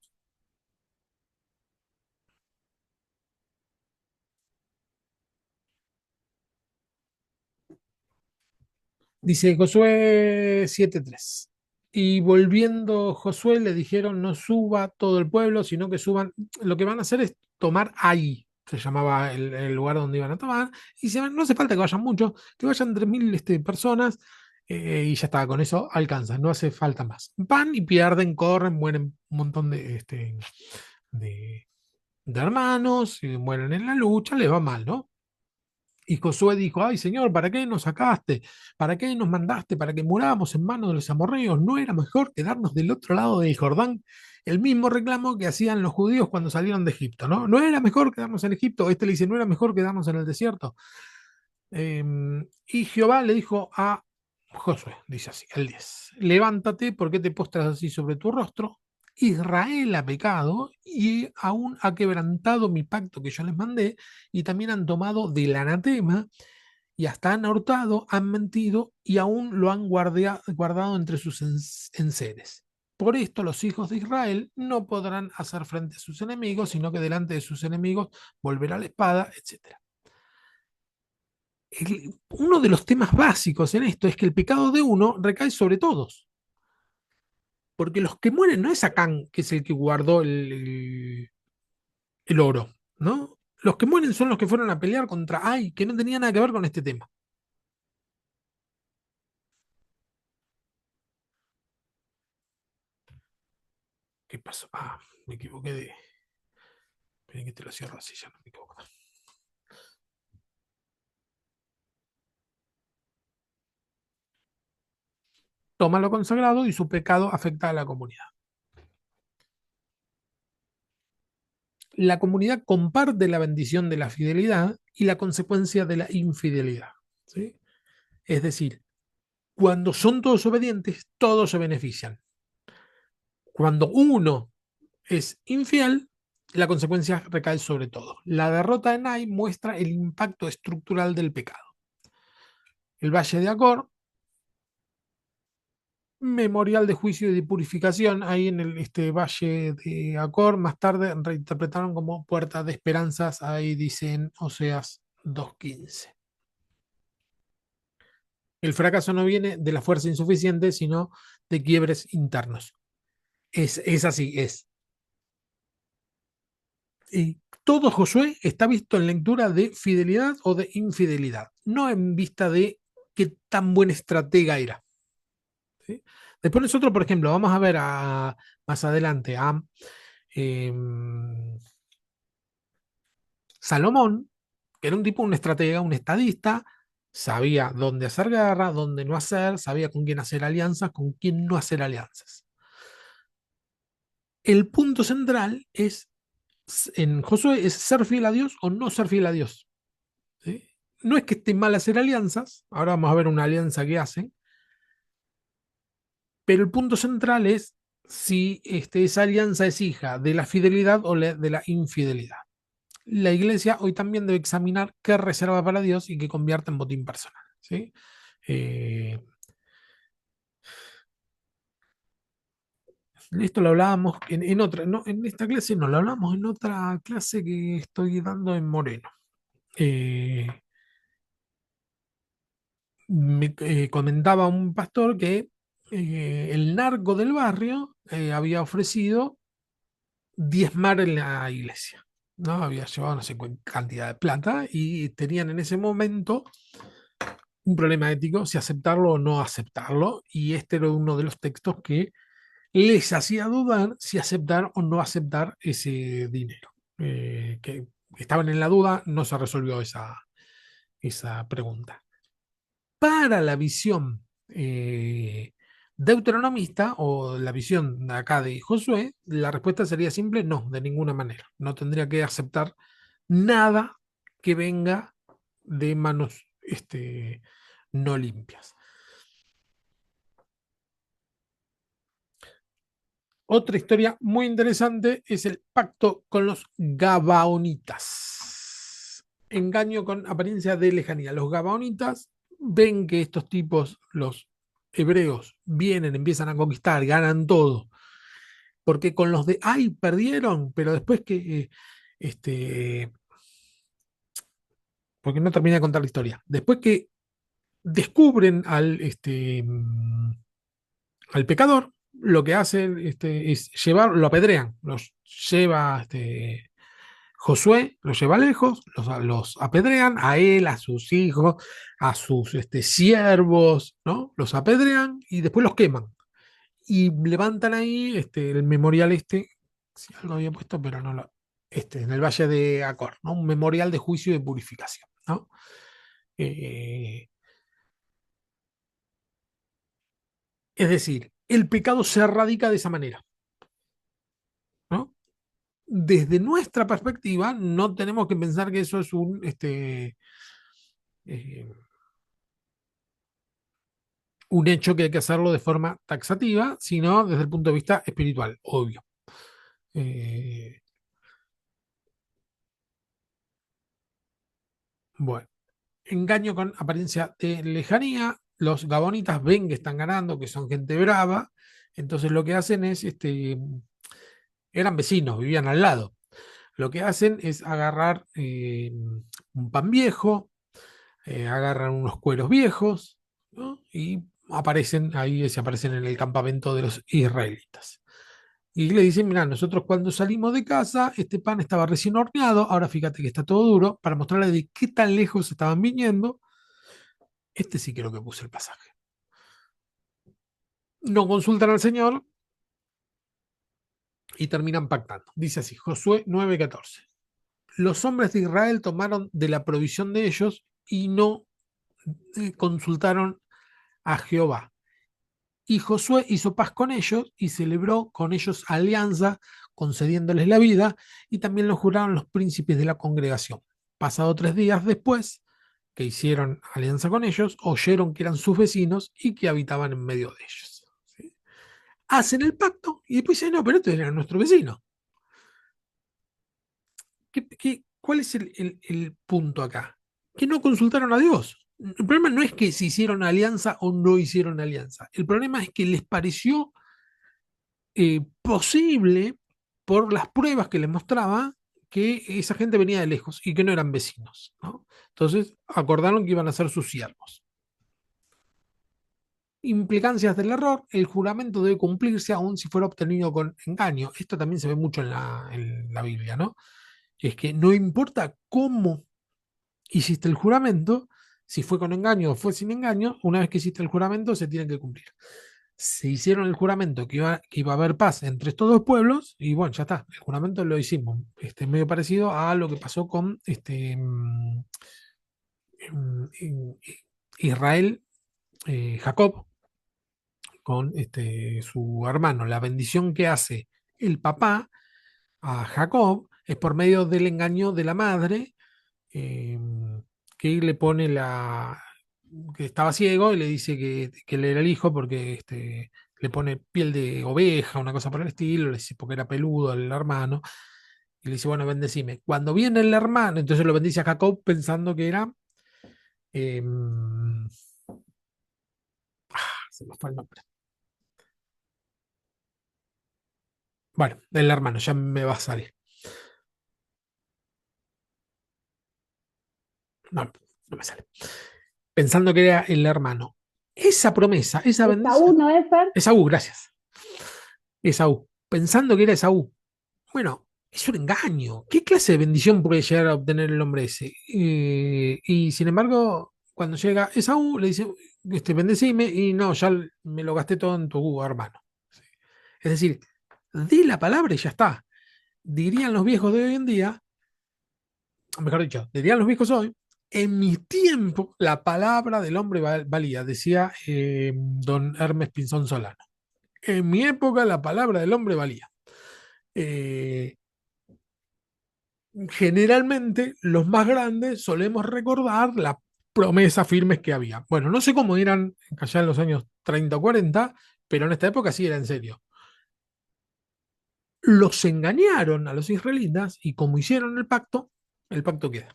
Dice Josué 7:3. Y volviendo Josué le dijeron no suba todo el pueblo, sino que suban, lo que van a hacer es tomar ahí, se llamaba el lugar donde iban a tomar, y se van, no hace falta que vayan muchos, que vayan 3.000 personas, y ya está, con eso alcanza, no hace falta más. Van y pierden, corren, mueren un montón de, de hermanos, y mueren en la lucha, les va mal, ¿no? Y Josué dijo, ay Señor, ¿para qué nos sacaste? ¿Para qué nos mandaste? ¿Para que muramos en manos de los amorreos? ¿No era mejor quedarnos del otro lado del Jordán? El mismo reclamo que hacían los judíos cuando salieron de Egipto, ¿no? ¿No era mejor quedarnos en Egipto? Este le dice, ¿no era mejor quedarnos en el desierto? Y Jehová le dijo a Josué, dice así, el 10, levántate, ¿por qué te postras así sobre tu rostro? Israel ha pecado y aún ha quebrantado mi pacto que yo les mandé, y también han tomado del anatema y hasta han hurtado, han mentido y aún lo han guardado entre sus enseres. Por esto los hijos de Israel no podrán hacer frente a sus enemigos, sino que delante de sus enemigos volverá la espada, etc. Uno de los temas básicos en esto es que el pecado de uno recae sobre todos, porque los que mueren no es Acán, que es el que guardó el oro, ¿no? Los que mueren son los que fueron a pelear contra Ai, que no tenía nada que ver con este tema. ¿Qué pasó? Ah, me equivoqué de. Esperen que te lo cierro así, ya no me equivoco más. Toma lo consagrado y su pecado afecta a la comunidad. La comunidad comparte la bendición de la fidelidad y la consecuencia de la infidelidad, ¿sí? Es decir, cuando son todos obedientes, todos se benefician. Cuando uno es infiel, la consecuencia recae sobre todo. La derrota de Nai muestra el impacto estructural del pecado. El Valle de Acor, memorial de juicio y de purificación, ahí en este Valle de Acor, más tarde reinterpretaron como puerta de esperanzas, ahí dicen Oseas 2:15. El fracaso no viene de la fuerza insuficiente, sino de quiebres internos. Es así, es. Y todo Josué está visto en lectura de fidelidad o de infidelidad, no en vista de qué tan buen estratega era. ¿Sí? Después nosotros, por ejemplo, vamos a ver más adelante a eh, Salomón, que era un tipo, un estratega, un estadista, sabía dónde hacer guerra, dónde no hacer, sabía con quién hacer alianzas, con quién no hacer alianzas. El punto central es, en Josué, es ser fiel a Dios o no ser fiel a Dios. ¿Sí? No es que esté mal hacer alianzas, ahora vamos a ver una alianza que hacen, pero el punto central es si esa alianza es hija de la fidelidad o de la infidelidad. La iglesia hoy también debe examinar qué reserva para Dios y qué convierte en botín personal. ¿Sí? Eh, Esto lo hablábamos en otra, no, en esta clase no, lo hablamos en otra clase que estoy dando en Moreno. Eh, Me comentaba un pastor que el narco del barrio había ofrecido diezmar en la iglesia, ¿no? Había llevado no sé cuánta cantidad de plata y tenían en ese momento un problema ético, si aceptarlo o no aceptarlo, y este era uno de los textos que les hacía dudar si aceptar o no aceptar ese dinero. Que estaban en la duda, no se resolvió esa pregunta. Para la visión deuteronomista o la visión de acá de Josué, la respuesta sería simple, no, de ninguna manera. No tendría que aceptar nada que venga de manos no limpias. Otra historia muy interesante es el pacto con los Gabaonitas. Engaño con apariencia de lejanía. Los Gabaonitas ven que estos tipos, los hebreos, vienen, empiezan a conquistar, ganan todo. Porque con los de Ai perdieron, pero después que, porque no termina de contar la historia, después que descubren al pecador, lo que hacen es llevar, lo apedrean, los lleva Josué, los lleva lejos, los apedrean a él, a sus hijos, a sus siervos, ¿no? Los apedrean y después los queman. Y levantan ahí el memorial si algo había puesto, pero no lo, en el Valle de Acor, ¿no? Un memorial de juicio y de purificación, ¿no? Eh, es decir, el pecado se erradica de esa manera, ¿no? Desde nuestra perspectiva, no tenemos que pensar que eso es eh, un hecho que hay que hacerlo de forma taxativa, sino desde el punto de vista espiritual, obvio. Eh, bueno, engaño con apariencia de lejanía. Los gabonitas ven que están ganando, que son gente brava, entonces lo que hacen es, eran vecinos, vivían al lado. Lo que hacen es agarrar un pan viejo, agarran unos cueros viejos, ¿no? Y aparecen ahí, se aparecen en el campamento de los israelitas. Y le dicen, mira, nosotros cuando salimos de casa, este pan estaba recién horneado, ahora fíjate que está todo duro, para mostrarle de qué tan lejos estaban viniendo. Sí creo que puse el pasaje. No consultan al Señor y terminan pactando. Dice así, Josué 9:14. Los hombres de Israel tomaron de la provisión de ellos y no consultaron a Jehová. Y Josué hizo paz con ellos y celebró con ellos alianza, concediéndoles la vida, y también lo juraron los príncipes de la congregación. Pasado 3 días después que hicieron alianza con ellos, oyeron que eran sus vecinos y que habitaban en medio de ellos. ¿Sí? Hacen el pacto y después dicen, no, pero estos eran nuestros vecinos. ¿Cuál es el punto acá? Que no consultaron a Dios. El problema no es que se hicieron alianza o no hicieron alianza. El problema es que les pareció posible, por las pruebas que les mostraba, que esa gente venía de lejos y que no eran vecinos, ¿no? Entonces acordaron que iban a ser sus siervos. Implicancias del error, el juramento debe cumplirse aun si fuera obtenido con engaño. Esto también se ve mucho en la Biblia, ¿no? Es que no importa cómo hiciste el juramento, si fue con engaño o fue sin engaño, una vez que hiciste el juramento se tiene que cumplir. Se hicieron el juramento que iba a haber paz entre estos dos pueblos y bueno, ya está, el juramento lo hicimos. Medio parecido a lo que pasó con Israel, Jacob, con su hermano. La bendición que hace el papá a Jacob es por medio del engaño de la madre, eh, que le pone que estaba ciego y le dice que él era el hijo porque le pone piel de oveja, una cosa por el estilo, le dice porque era peludo el hermano, y le dice, bueno, bendecime. Cuando viene el hermano, entonces lo bendice a Jacob pensando que era, eh, se me fue el nombre. Bueno, el hermano, ya me va a salir. No, no me sale. Pensando que era el hermano. Esa promesa, esa Esaú, bendición. ¿no es, Fer? Esaú, gracias. Esaú. Pensando que era Esaú. Bueno, es un engaño. ¿Qué clase de bendición puede llegar a obtener el hombre ese? Y sin embargo, cuando llega Esaú, le dice, bendecime, y no, ya me lo gasté todo en tu hermano. Es decir, di la palabra y ya está. Dirían los viejos de hoy en día, mejor dicho, dirían los viejos hoy, En mi tiempo, la palabra del hombre valía, decía don Hermes Pinzón Solano. En mi época, la palabra del hombre valía. Eh, Generalmente, los más grandes solemos recordar las promesas firmes que había. Bueno, no sé cómo eran allá en los años 30 o 40, pero en esta época sí era en serio. Los engañaron a los israelitas y como hicieron el pacto queda.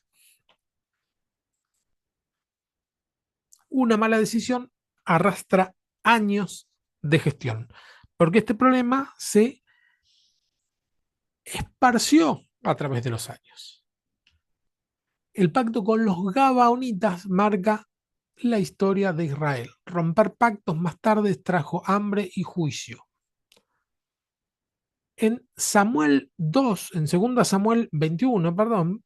Una mala decisión arrastra años de gestión, porque este problema se esparció a través de los años. El pacto con los Gabaonitas marca la historia de Israel. Romper pactos más tarde trajo hambre y juicio. En Samuel 2, en 2 Samuel 21, perdón,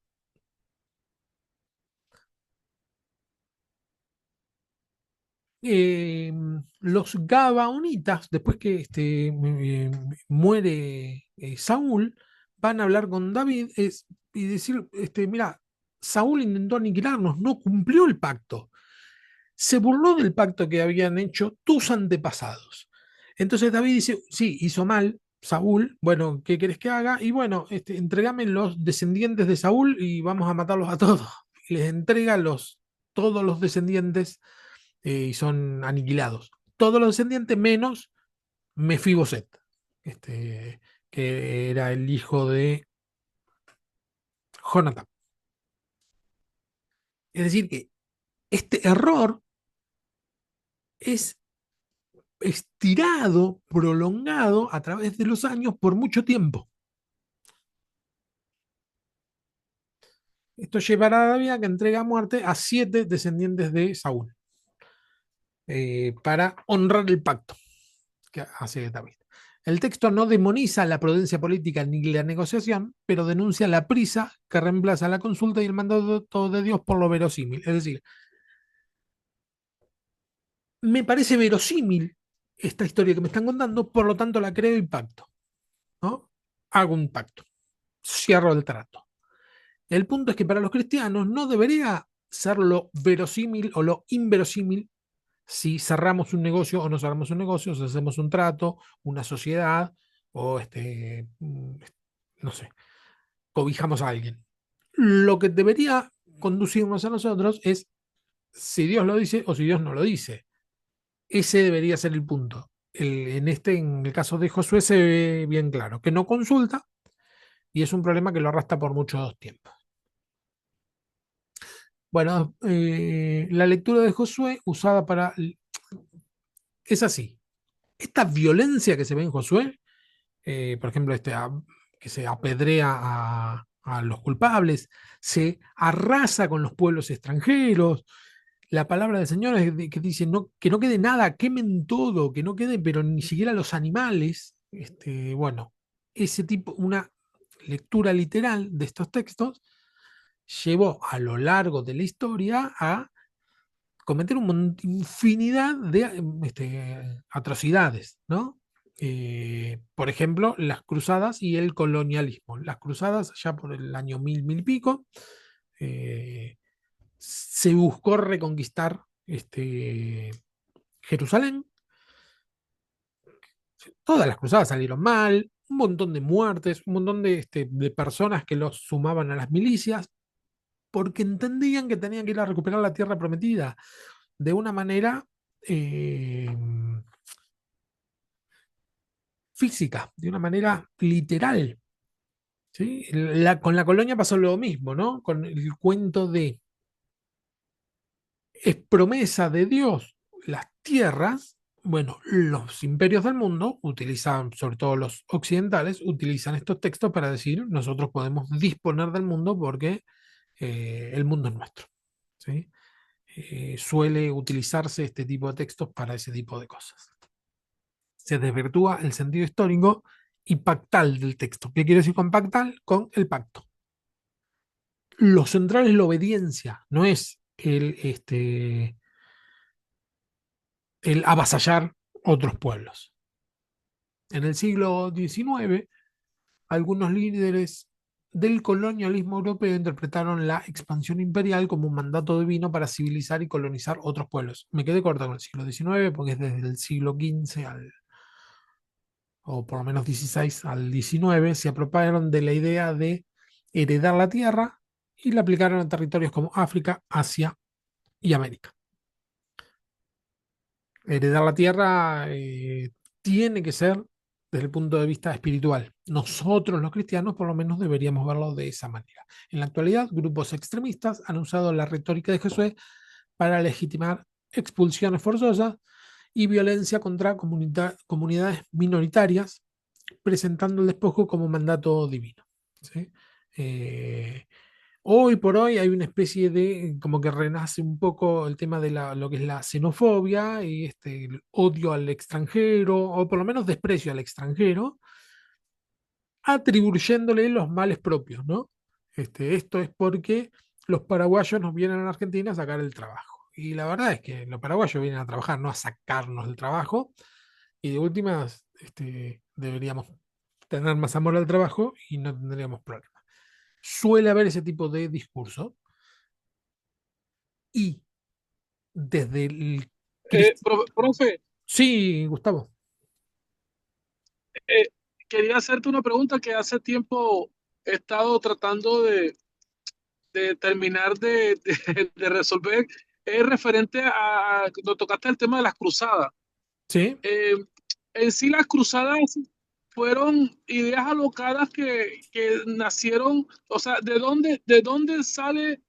eh, los Gabaonitas, después que muere Saúl, van a hablar con David y decir, mira, Saúl intentó aniquilarnos, no cumplió el pacto, se burló del pacto que habían hecho tus antepasados. Entonces David dice, sí, hizo mal Saúl, bueno, ¿qué querés que haga? Y bueno, entregame los descendientes de Saúl y vamos a matarlos a todos. Les entrega todos los descendientes y son aniquilados. Todos los descendientes menos Mefiboset, que era el hijo de Jonathan. Es decir, que este error es estirado, prolongado a través de los años por mucho tiempo. Esto llevará a David a que entregue a muerte a 7 descendientes de Saúl para honrar el pacto que hace David. El texto no demoniza la prudencia política ni la negociación, pero denuncia la prisa que reemplaza la consulta y el mandato de Dios por lo verosímil. Es decir, me parece verosímil esta historia que me están contando, por lo tanto la creo y pacto, ¿no? Hago un pacto, cierro el trato. El punto es que para los cristianos no debería ser lo verosímil o lo inverosímil si cerramos un negocio o no cerramos un negocio, si hacemos un trato, una sociedad o no sé, cobijamos a alguien. Lo que debería conducirnos a nosotros es si Dios lo dice o si Dios no lo dice. Ese debería ser el punto. En el caso de Josué se ve bien claro que no consulta y es un problema que lo arrastra por muchos tiempos. Bueno, la lectura de Josué usada para... Es así. Esta violencia que se ve en Josué, por ejemplo, que se apedrea a los culpables, se arrasa con los pueblos extranjeros. La palabra del Señor es que dice que no quede nada, quemen todo, que no quede, pero ni siquiera los animales. Bueno, ese tipo, una lectura literal de estos textos llevó a lo largo de la historia a cometer infinidad de atrocidades, ¿no? Por ejemplo, las cruzadas y el colonialismo. Las cruzadas, ya por el año mil y pico, se buscó reconquistar Jerusalén. Todas las cruzadas salieron mal, un montón de muertes, un montón de personas que los sumaban a las milicias, porque entendían que tenían que ir a recuperar la tierra prometida de una manera eh, física, de una manera literal. ¿Sí? Con la colonia pasó lo mismo, ¿no? Con el cuento de es promesa de Dios las tierras. Bueno, los imperios del mundo utilizan, sobre todo los occidentales, utilizan estos textos para decir nosotros podemos disponer del mundo porque el mundo es nuestro. ¿Sí? Suele utilizarse este tipo de textos para ese tipo de cosas. Se desvirtúa el sentido histórico y pactal del texto. ¿Qué quiere decir con pactal? Con el pacto. Lo central es la obediencia, no es el avasallar otros pueblos. En el siglo XIX, algunos líderes del colonialismo europeo interpretaron la expansión imperial como un mandato divino para civilizar y colonizar otros pueblos. Me quedé corta con el siglo XIX porque es desde el siglo XV o por lo menos XVI al XIX, se apropiaron de la idea de heredar la tierra y la aplicaron a territorios como África, Asia y América. Heredar la tierra tiene que ser desde el punto de vista espiritual. Nosotros los cristianos por lo menos deberíamos verlo de esa manera. En la actualidad, grupos extremistas han usado la retórica de Jesús para legitimar expulsiones forzosas y violencia contra comunidades minoritarias, presentando el despojo como mandato divino. ¿Sí? Eh, Hoy por hoy hay una especie de, como que renace un poco el tema de lo que es la xenofobia y el odio al extranjero, o por lo menos desprecio al extranjero, atribuyéndole los males propios, ¿no? Esto es porque los paraguayos nos vienen a la Argentina a sacar el trabajo. Y la verdad es que los paraguayos vienen a trabajar, no a sacarnos el trabajo. Y de últimas, deberíamos tener más amor al trabajo y no tendríamos problemas. Suele haber ese tipo de discurso. Y desde el Profe, Sí, Gustavo. eh, quería hacerte una pregunta que hace tiempo he estado tratando de terminar de resolver. Es referente cuando tocaste el tema de las cruzadas. Sí. Eh, en sí, las cruzadas fueron ideas alocadas que nacieron, o sea, de dónde sale?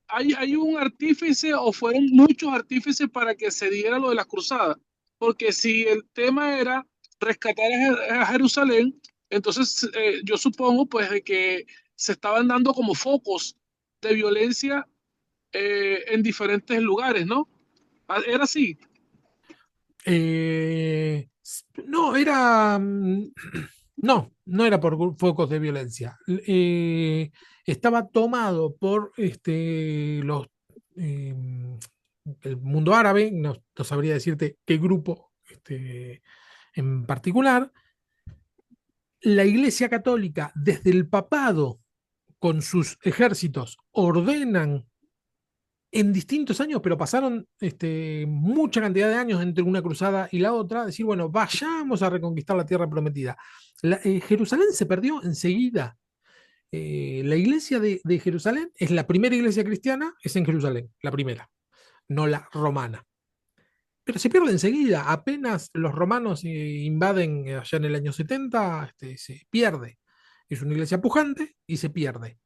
¿Hay un artífice o fueron muchos artífices para que se diera lo de las cruzadas? Porque si el tema era rescatar a Jerusalén, entonces yo supongo pues de que se estaban dando como focos de violencia en diferentes lugares, ¿no? Era así. No, era. No, no era por focos de violencia. Estaba tomado por eh, el mundo árabe, no sabría decirte qué grupo en particular. La Iglesia Católica, desde el papado, con sus ejércitos, ordenan en distintos años, pero pasaron mucha cantidad de años entre una cruzada y la otra, decir, bueno, vayamos a reconquistar la tierra prometida. Jerusalén se perdió enseguida. La iglesia de Jerusalén es la primera iglesia cristiana, es en Jerusalén, la primera, no la romana. Pero se pierde enseguida, apenas los romanos invaden allá en el año 70, se pierde. Es una iglesia pujante y se pierde.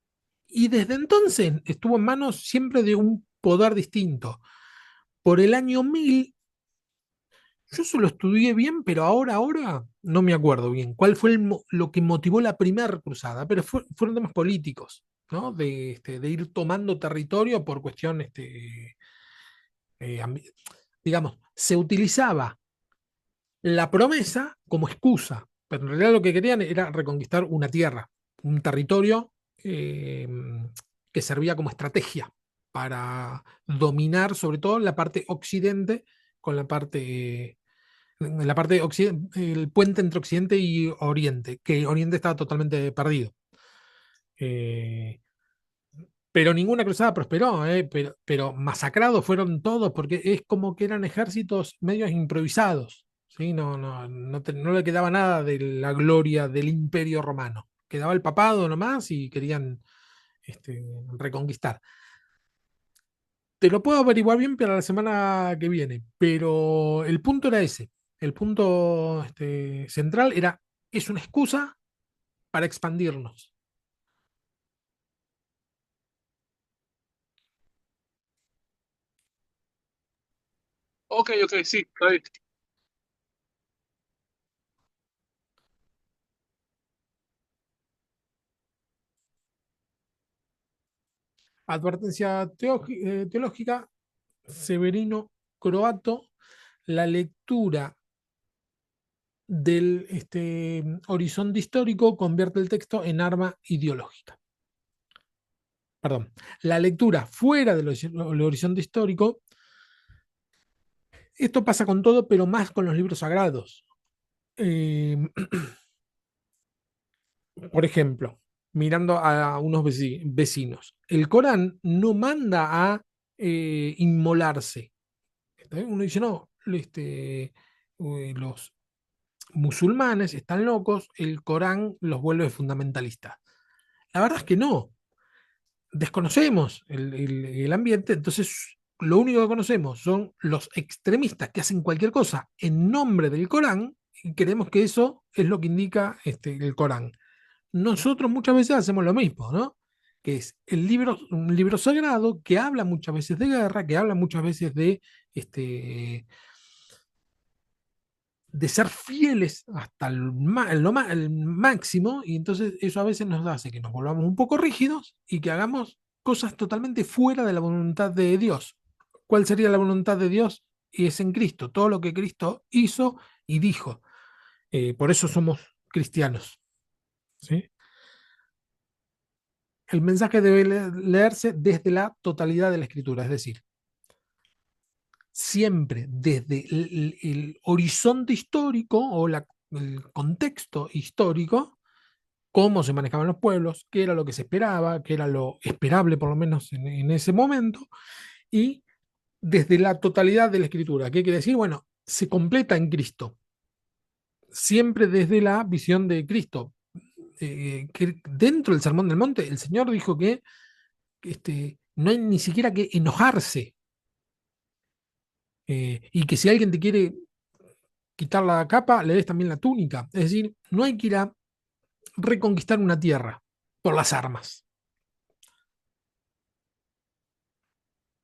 Y desde entonces estuvo en manos siempre de un poder distinto. Por el año 1000 yo solo estudié bien, pero ahora no me acuerdo bien cuál fue lo que motivó la primera cruzada, pero fueron temas políticos, ¿no? De ir tomando territorio por cuestión, eh, digamos, se utilizaba la promesa como excusa, pero en realidad lo que querían era reconquistar una tierra, un territorio eh, que servía como estrategia para dominar sobre todo la parte occidente con la parte el puente entre Occidente y Oriente, que Oriente estaba totalmente perdido. Eh, pero ninguna cruzada prosperó, pero masacrados fueron todos, porque es como que eran ejércitos medios improvisados, ¿sí? No le quedaba nada de la gloria del imperio romano. Quedaba el papado nomás y querían reconquistar. Te lo puedo averiguar bien para la semana que viene, pero el punto era ese. El punto central era, es una excusa para expandirnos. Ok, ok, sí, está bien. Advertencia teológica, Severino Croato, la lectura del horizonte histórico convierte el texto en arma ideológica. Perdón, la lectura fuera del horizonte histórico, esto pasa con todo, pero más con los libros sagrados. Eh, por ejemplo, mirando a unos vecinos. El Corán no manda a inmolarse. ¿Está bien? Uno dice, no, los musulmanes están locos, el Corán los vuelve fundamentalistas. La verdad es que no, desconocemos el ambiente, entonces lo único que conocemos son los extremistas que hacen cualquier cosa en nombre del Corán y creemos que eso es lo que indica el Corán. Nosotros muchas veces hacemos lo mismo, ¿no? Que es un libro sagrado que habla muchas veces de guerra, que habla muchas veces este, de ser fieles hasta el máximo, y entonces eso a veces nos hace que nos volvamos un poco rígidos y que hagamos cosas totalmente fuera de la voluntad de Dios. ¿Cuál sería la voluntad de Dios? Y es en Cristo, todo lo que Cristo hizo y dijo. Por eso somos cristianos. ¿Sí? El mensaje debe leerse desde la totalidad de la escritura, es decir, siempre desde el horizonte histórico o el contexto histórico, cómo se manejaban los pueblos, qué era lo que se esperaba, qué era lo esperable por lo menos en ese momento, y desde la totalidad de la escritura. ¿Qué quiere decir? Bueno, se completa en Cristo, siempre desde la visión de Cristo. Que dentro del Sermón del Monte, el Señor dijo que no hay ni siquiera que enojarse, y que si alguien te quiere quitar la capa, le des también la túnica. Es decir, no hay que ir a reconquistar una tierra por las armas.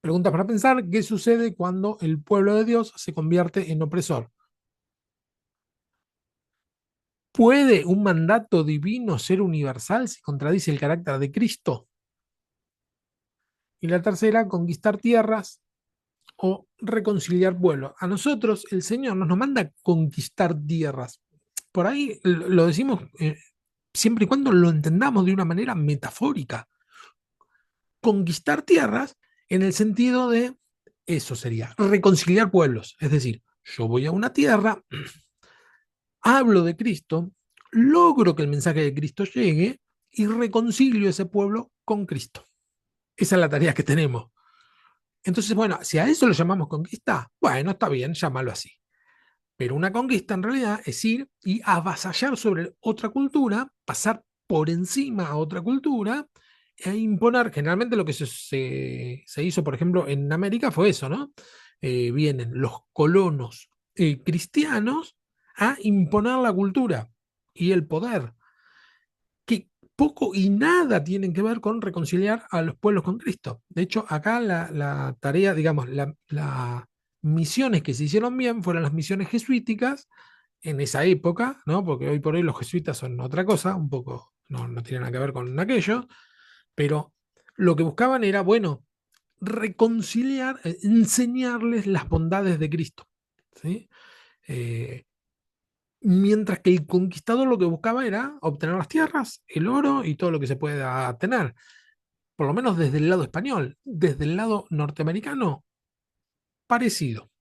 Preguntas para pensar: ¿qué sucede cuando el pueblo de Dios se convierte en opresor? ¿Puede un mandato divino ser universal si contradice el carácter de Cristo? Y la tercera, conquistar tierras o reconciliar pueblos. A nosotros el Señor nos manda conquistar tierras. Por ahí lo decimos siempre y cuando lo entendamos de una manera metafórica. Conquistar tierras en el sentido de, eso sería, reconciliar pueblos. Es decir, yo voy a una tierra, hablo de Cristo, logro que el mensaje de Cristo llegue y reconcilio ese pueblo con Cristo. Esa es la tarea que tenemos. Entonces, bueno, si a eso lo llamamos conquista, bueno, está bien, llámalo así. Pero una conquista en realidad es ir y avasallar sobre otra cultura, pasar por encima a otra cultura e imponer. Generalmente lo que se hizo, por ejemplo, en América fue eso, ¿no? Vienen los colonos cristianos a imponer la cultura y el poder, que poco y nada tienen que ver con reconciliar a los pueblos con Cristo. De hecho, acá la tarea, digamos, las misiones que se hicieron bien fueron las misiones jesuíticas en esa época, ¿no? Porque hoy por hoy los jesuitas son otra cosa, un poco, no tienen nada que ver con aquello, pero lo que buscaban era, bueno, reconciliar, enseñarles las bondades de Cristo, ¿sí? Eh, Mientras que el conquistador lo que buscaba era obtener las tierras, el oro y todo lo que se pueda tener, por lo menos desde el lado español. Desde el lado norteamericano, parecido.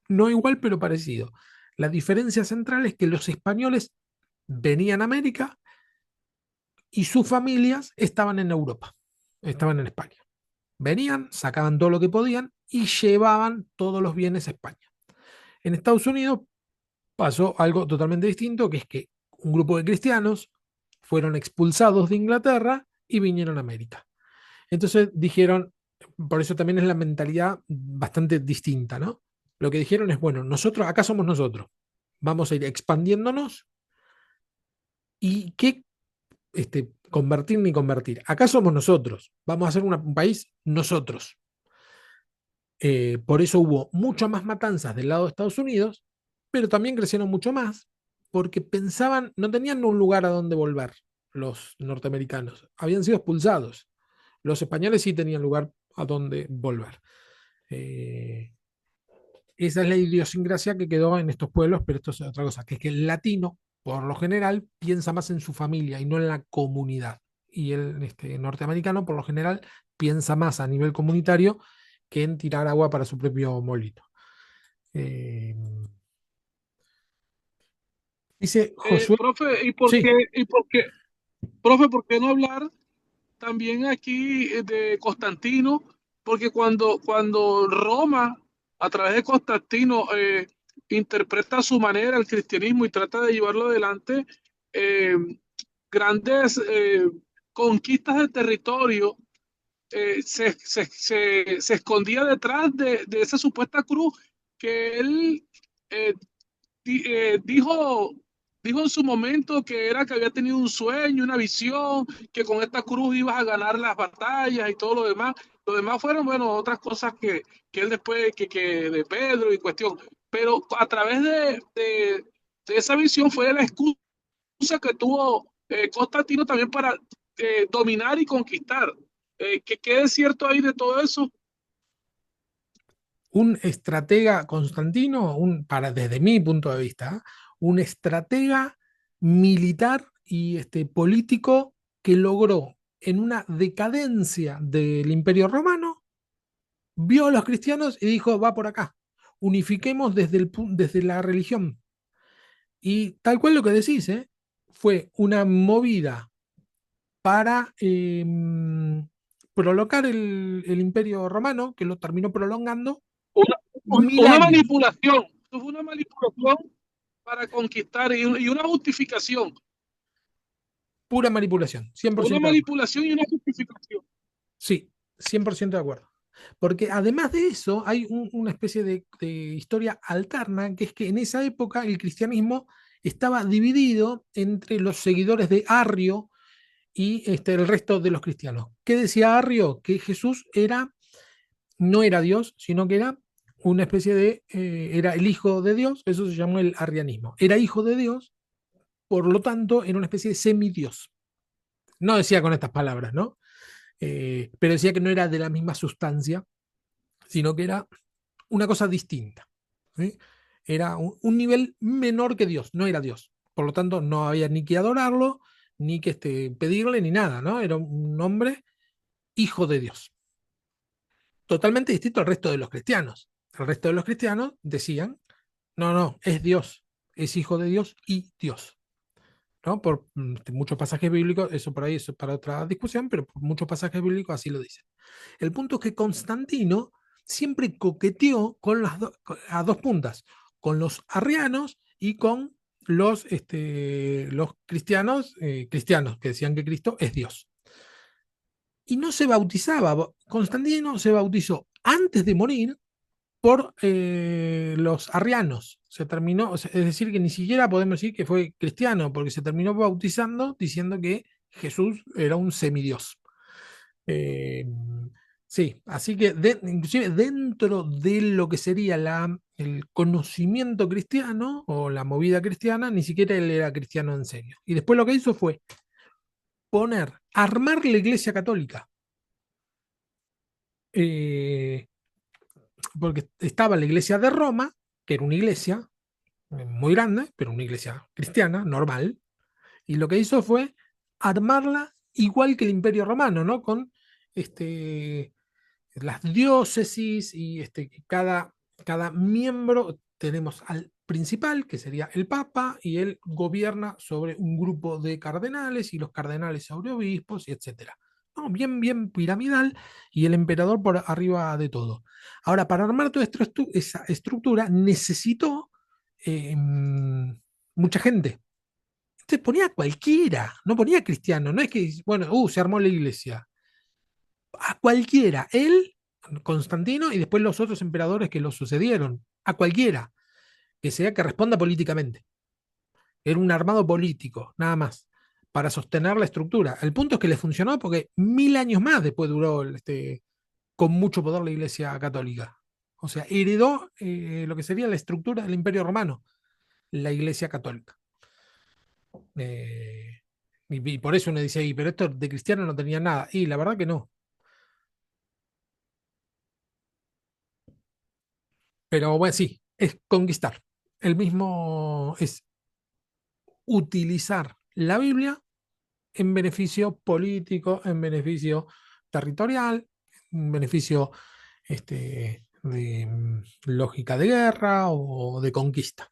No igual, pero parecido. La diferencia central es que los españoles venían a América y sus familias estaban en Europa, estaban en España. Venían, sacaban todo lo que podían y llevaban todos los bienes a España. En Estados Unidos pasó algo totalmente distinto, que es que un grupo de cristianos fueron expulsados de Inglaterra y vinieron a América. Entonces dijeron, por eso también es la mentalidad bastante distinta, ¿no? Lo que dijeron es, bueno, nosotros, acá somos nosotros, vamos a ir expandiéndonos y qué convertir ni convertir. Acá somos nosotros, vamos a ser un país nosotros. Por eso hubo mucho más matanzas del lado de Estados Unidos, pero también crecieron mucho más porque pensaban, no tenían un lugar a donde volver los norteamericanos, habían sido expulsados. Los españoles sí tenían lugar a donde volver. Eh, Esa es la idiosincrasia que quedó en estos pueblos, pero esto es otra cosa, que es que el latino, por lo general, piensa más en su familia y no en la comunidad. Y el norteamericano, por lo general, piensa más a nivel comunitario que en tirar agua para su propio molino. Eh, Dice Josué. Profe, Sí, y por qué Profe, ¿por qué no hablar también aquí de Constantino? Porque cuando Roma, a través de Constantino, interpreta a su manera el cristianismo y trata de llevarlo adelante, eh, grandes conquistas de territorio, se escondía detrás de esa supuesta cruz que él eh, dijo en su momento que era que había tenido un sueño, una visión, que con esta cruz ibas a ganar las batallas y todo lo demás. Lo demás fueron, bueno, otras cosas que él después, que de Pedro y cuestión. Pero a través de esa visión fue la excusa que tuvo Constantino también para dominar y conquistar. ¿Qué es cierto ahí de todo eso? Un estratega Constantino, desde mi punto de vista, un estratega militar y político que logró en una decadencia del Imperio Romano, vio a los cristianos y dijo, va por acá, unifiquemos desde la religión. Y tal cual lo que decís, ¿eh? Fue una movida para prolongar el Imperio Romano, que lo terminó prolongando Una, 1000 años. manipulación. Eso fue una manipulación para conquistar y una justificación. Pura manipulación, Una 100% de acuerdo. manipulación y una justificación. Sí, 100% de acuerdo. Porque además de eso, hay una especie de historia alterna, que es que en esa época el cristianismo estaba dividido entre los seguidores de Arrio y el resto de los cristianos. ¿Qué decía Arrio? Que Jesús no era Dios, sino que era una especie era el hijo de Dios, eso se llamó el arrianismo. Era hijo de Dios, por lo tanto, era una especie de semidios. No decía con estas palabras, ¿no? Pero decía que no era de la misma sustancia, sino que era una cosa distinta. ¿Sí? Era un nivel menor que Dios, no era Dios. Por lo tanto, no había ni que adorarlo, ni que pedirle, ni nada, ¿no? Era un hombre hijo de Dios. Totalmente distinto al resto de los cristianos. El resto de los cristianos decían, no, no, es Dios, es hijo de Dios y Dios. ¿No? Por muchos pasajes bíblicos, eso por ahí es para otra discusión, pero por muchos pasajes bíblicos así lo dicen. El punto es que Constantino siempre coqueteó a dos puntas, con los arrianos y con los cristianos, cristianos que decían que Cristo es Dios. Y no se bautizaba. Constantino se bautizó antes de morir por los arrianos. Se terminó, o sea, es decir, que ni siquiera podemos decir que fue cristiano, porque se terminó bautizando diciendo que Jesús era un semidios. Eh, sí, así que inclusive dentro de lo que sería el conocimiento cristiano o la movida cristiana, ni siquiera él era cristiano en serio. Y después lo que hizo fue armar la iglesia católica. Eh, porque estaba la iglesia de Roma, que era una iglesia muy grande, pero una iglesia cristiana, normal, y lo que hizo fue armarla igual que el Imperio Romano, ¿no? Con las diócesis y cada miembro tenemos al principal, que sería el Papa, y él gobierna sobre un grupo de cardenales y los cardenales sobre obispos y etcétera. No, bien, bien piramidal y el emperador por arriba de todo. Ahora, para armar toda esa estructura necesitó eh, mucha gente. Entonces ponía a cualquiera, no ponía cristiano, no es que, bueno, se armó la iglesia. A cualquiera, él, Constantino, y después los otros emperadores que lo sucedieron, a cualquiera, que sea que responda políticamente. Era un armado político, nada más, para sostener la estructura. El punto es que le funcionó porque 1000 años más después duró con mucho poder la Iglesia Católica. O sea, heredó lo que sería la estructura del Imperio Romano, la Iglesia Católica. Eh, y por eso uno dice, pero esto de cristiano no tenía nada. Y la verdad que no. Pero bueno, sí, es conquistar. El mismo es utilizar la Biblia en beneficio político, en beneficio territorial, en beneficio de lógica de guerra o de conquista.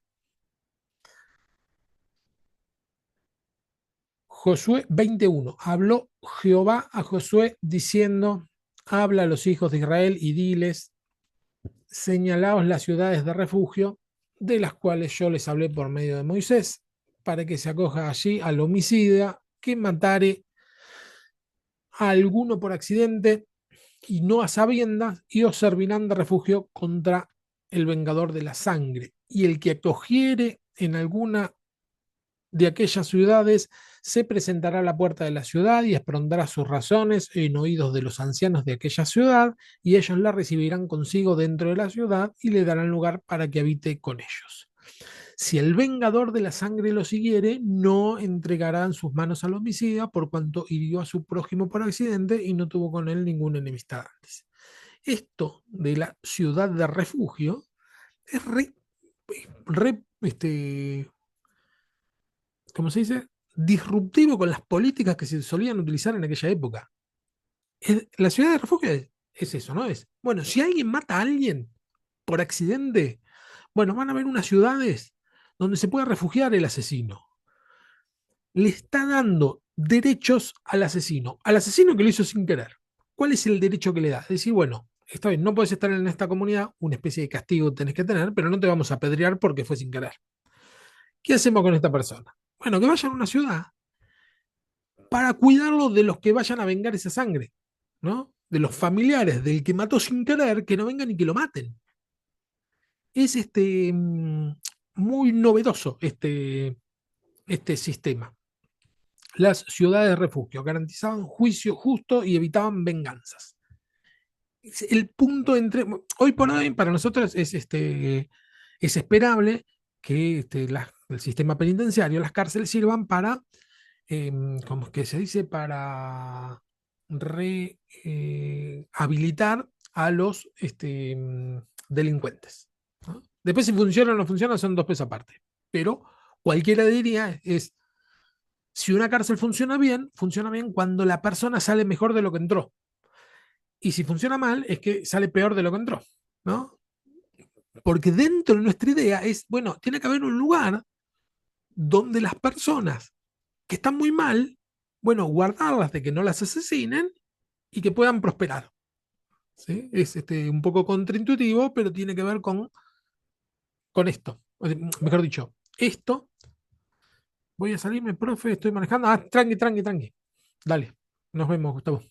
Josué 21. Habló Jehová a Josué diciendo, habla a los hijos de Israel y diles, señalaos las ciudades de refugio, de las cuales yo les hablé por medio de Moisés, para que se acoja allí al homicida que matare a alguno por accidente y no a sabiendas, y os servirán de refugio contra el vengador de la sangre. Y el que acogiere en alguna de aquellas ciudades se presentará a la puerta de la ciudad y expondrá sus razones en oídos de los ancianos de aquella ciudad, y ellos la recibirán consigo dentro de la ciudad y le darán lugar para que habite con ellos. Si el vengador de la sangre lo siguiere, no entregará en sus manos al homicida, por cuanto hirió a su prójimo por accidente y no tuvo con él ninguna enemistad antes. Esto de la ciudad de refugio es ¿cómo se dice? Disruptivo con las políticas que se solían utilizar en aquella época. La ciudad de refugio es eso, ¿no? Es, bueno, si alguien mata a alguien por accidente, bueno, van a haber unas ciudades donde se puede refugiar el asesino. Le está dando derechos al asesino que lo hizo sin querer. ¿Cuál es el derecho que le da? Decir, bueno, está bien, no puedes estar en esta comunidad, una especie de castigo tenés que tener, pero no te vamos a apedrear porque fue sin querer. ¿Qué hacemos con esta persona? Bueno, que vaya a una ciudad para cuidarlo de los que vayan a vengar esa sangre, ¿no? De los familiares del que mató sin querer, que no vengan y que lo maten. Es muy novedoso este sistema. Las ciudades de refugio garantizaban juicio justo y evitaban venganzas. Es el punto entre. Hoy por hoy, para nosotros es esperable que el sistema penitenciario, las cárceles sirvan para, ¿cómo es que se dice? Para rehabilitar a los delincuentes, ¿no? Después, si funciona o no funciona, son dos pesos aparte. Pero cualquiera diría es si una cárcel funciona bien cuando la persona sale mejor de lo que entró. Y si funciona mal, es que sale peor de lo que entró, ¿no? Porque dentro de nuestra idea es, bueno, tiene que haber un lugar donde las personas que están muy mal, bueno, guardarlas de que no las asesinen y que puedan prosperar. ¿Sí? Es un poco contraintuitivo, pero tiene que ver con esto. Mejor dicho, esto. Voy a salirme, profe, estoy manejando. Ah, tranqui, tranqui, tranqui. Dale, nos vemos, Gustavo.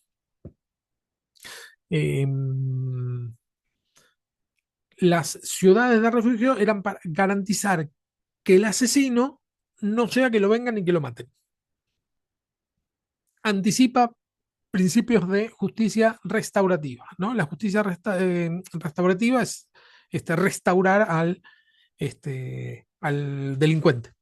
Las ciudades de refugio eran para garantizar que el asesino no sea que lo vengan y que lo maten. Anticipa principios de justicia restaurativa, ¿no? La justicia restaurativa es restaurar al delincuente.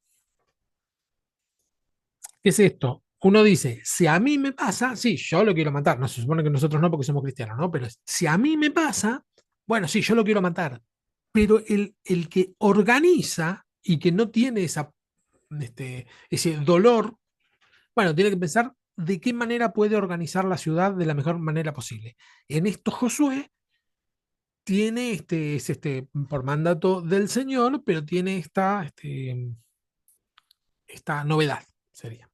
¿Qué es esto? Uno dice, si a mí me pasa, sí, yo lo quiero matar. No se supone que nosotros no porque somos cristianos, ¿no? Pero si a mí me pasa, bueno, sí, yo lo quiero matar. Pero el que organiza y que no tiene ese dolor, bueno, tiene que pensar de qué manera puede organizar la ciudad de la mejor manera posible. En esto Josué tiene por mandato del Señor, pero tiene esta novedad, sería.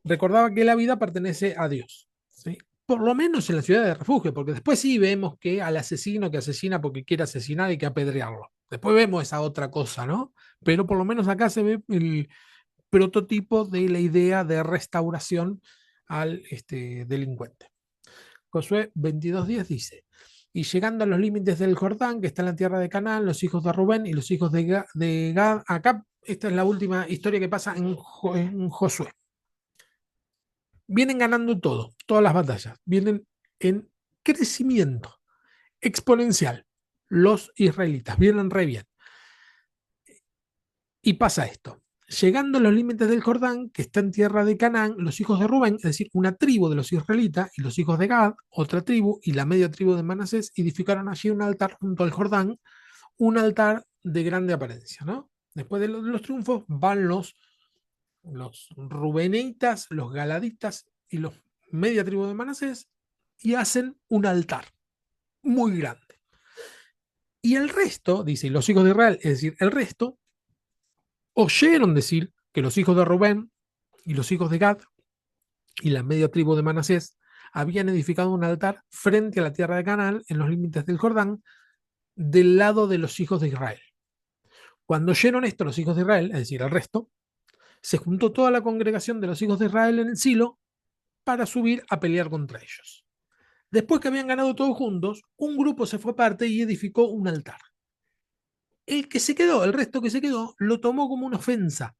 Recordaba que la vida pertenece a Dios, ¿sí? Por lo menos en la ciudad de refugio, porque después sí vemos que al asesino que asesina porque quiere asesinar hay que apedrearlo. Después vemos esa otra cosa, ¿no? Pero por lo menos acá se ve el prototipo de la idea de restauración al delincuente. Josué 22:10 dice, y llegando a los límites del Jordán, que está en la tierra de Canaán, los hijos de Rubén y los hijos de Gad, acá esta es la última historia que pasa en Josué. Vienen ganando todo, todas las batallas, vienen en crecimiento exponencial. Los israelitas vienen re bien. Y pasa esto. Llegando a los límites del Jordán, que está en tierra de Canaán, los hijos de Rubén, es decir, una tribu de los israelitas, y los hijos de Gad, otra tribu, y la media tribu de Manasés, edificaron allí un altar junto al Jordán, un altar de grande apariencia, ¿no? Después de los triunfos van los rubenitas, los galaditas y los media tribu de Manasés y hacen un altar muy grande. Y el resto, dice, los hijos de Israel, es decir, el resto, oyeron decir que los hijos de Rubén y los hijos de Gad y la media tribu de Manasés habían edificado un altar frente a la tierra de Canaán en los límites del Jordán, del lado de los hijos de Israel. Cuando oyeron esto los hijos de Israel, es decir, el resto, se juntó toda la congregación de los hijos de Israel en el Silo para subir a pelear contra ellos. Después que habían ganado todos juntos, un grupo se fue aparte y edificó un altar. El que se quedó, el resto que se quedó, lo tomó como una ofensa.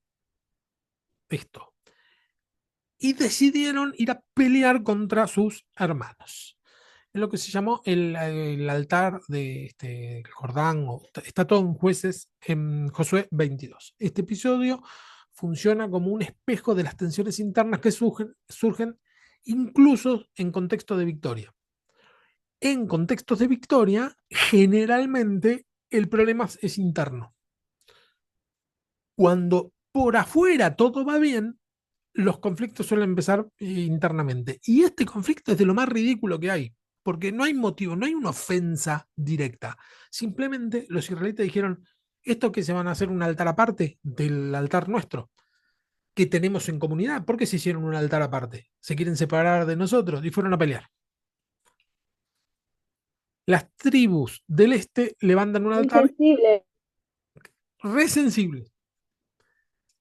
Esto. Y decidieron ir a pelear contra sus hermanos. Es lo que se llamó el altar de Jordán, está todo en Jueces, en Josué 22. Este episodio funciona como un espejo de las tensiones internas que surgen incluso en contexto de victoria. En contextos de victoria, generalmente el problema es interno. Cuando por afuera todo va bien, los conflictos suelen empezar internamente. Y este conflicto es de lo más ridículo que hay, porque no hay motivo, no hay una ofensa directa. Simplemente los israelitas dijeron, ¿esto que se van a hacer un altar aparte del altar nuestro que tenemos en comunidad? ¿Por qué se hicieron un altar aparte? ¿Se quieren separar de nosotros? Y fueron a pelear. Las tribus del este levantan un Muy altar sensible. re sensibles,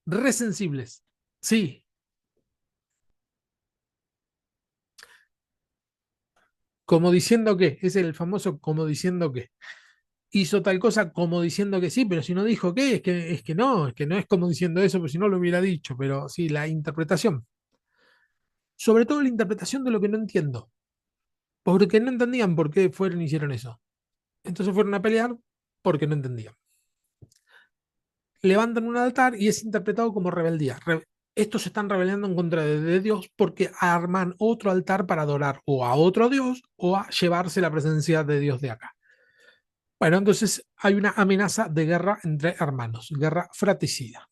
re sensibles. Sí, como diciendo que, es el famoso como diciendo que hizo tal cosa como diciendo que sí, pero si no dijo qué, es que no es como diciendo eso, porque si no lo hubiera dicho, pero sí, la interpretación. Sobre todo la interpretación de lo que no entiendo, porque no entendían por qué fueron y hicieron eso. Entonces fueron a pelear porque no entendían. Levantan un altar y es interpretado como rebeldía. Estos se están rebelando en contra de Dios porque arman otro altar para adorar o a otro Dios o a llevarse la presencia de Dios de acá. Bueno, entonces hay una amenaza de guerra entre hermanos, guerra fratricida.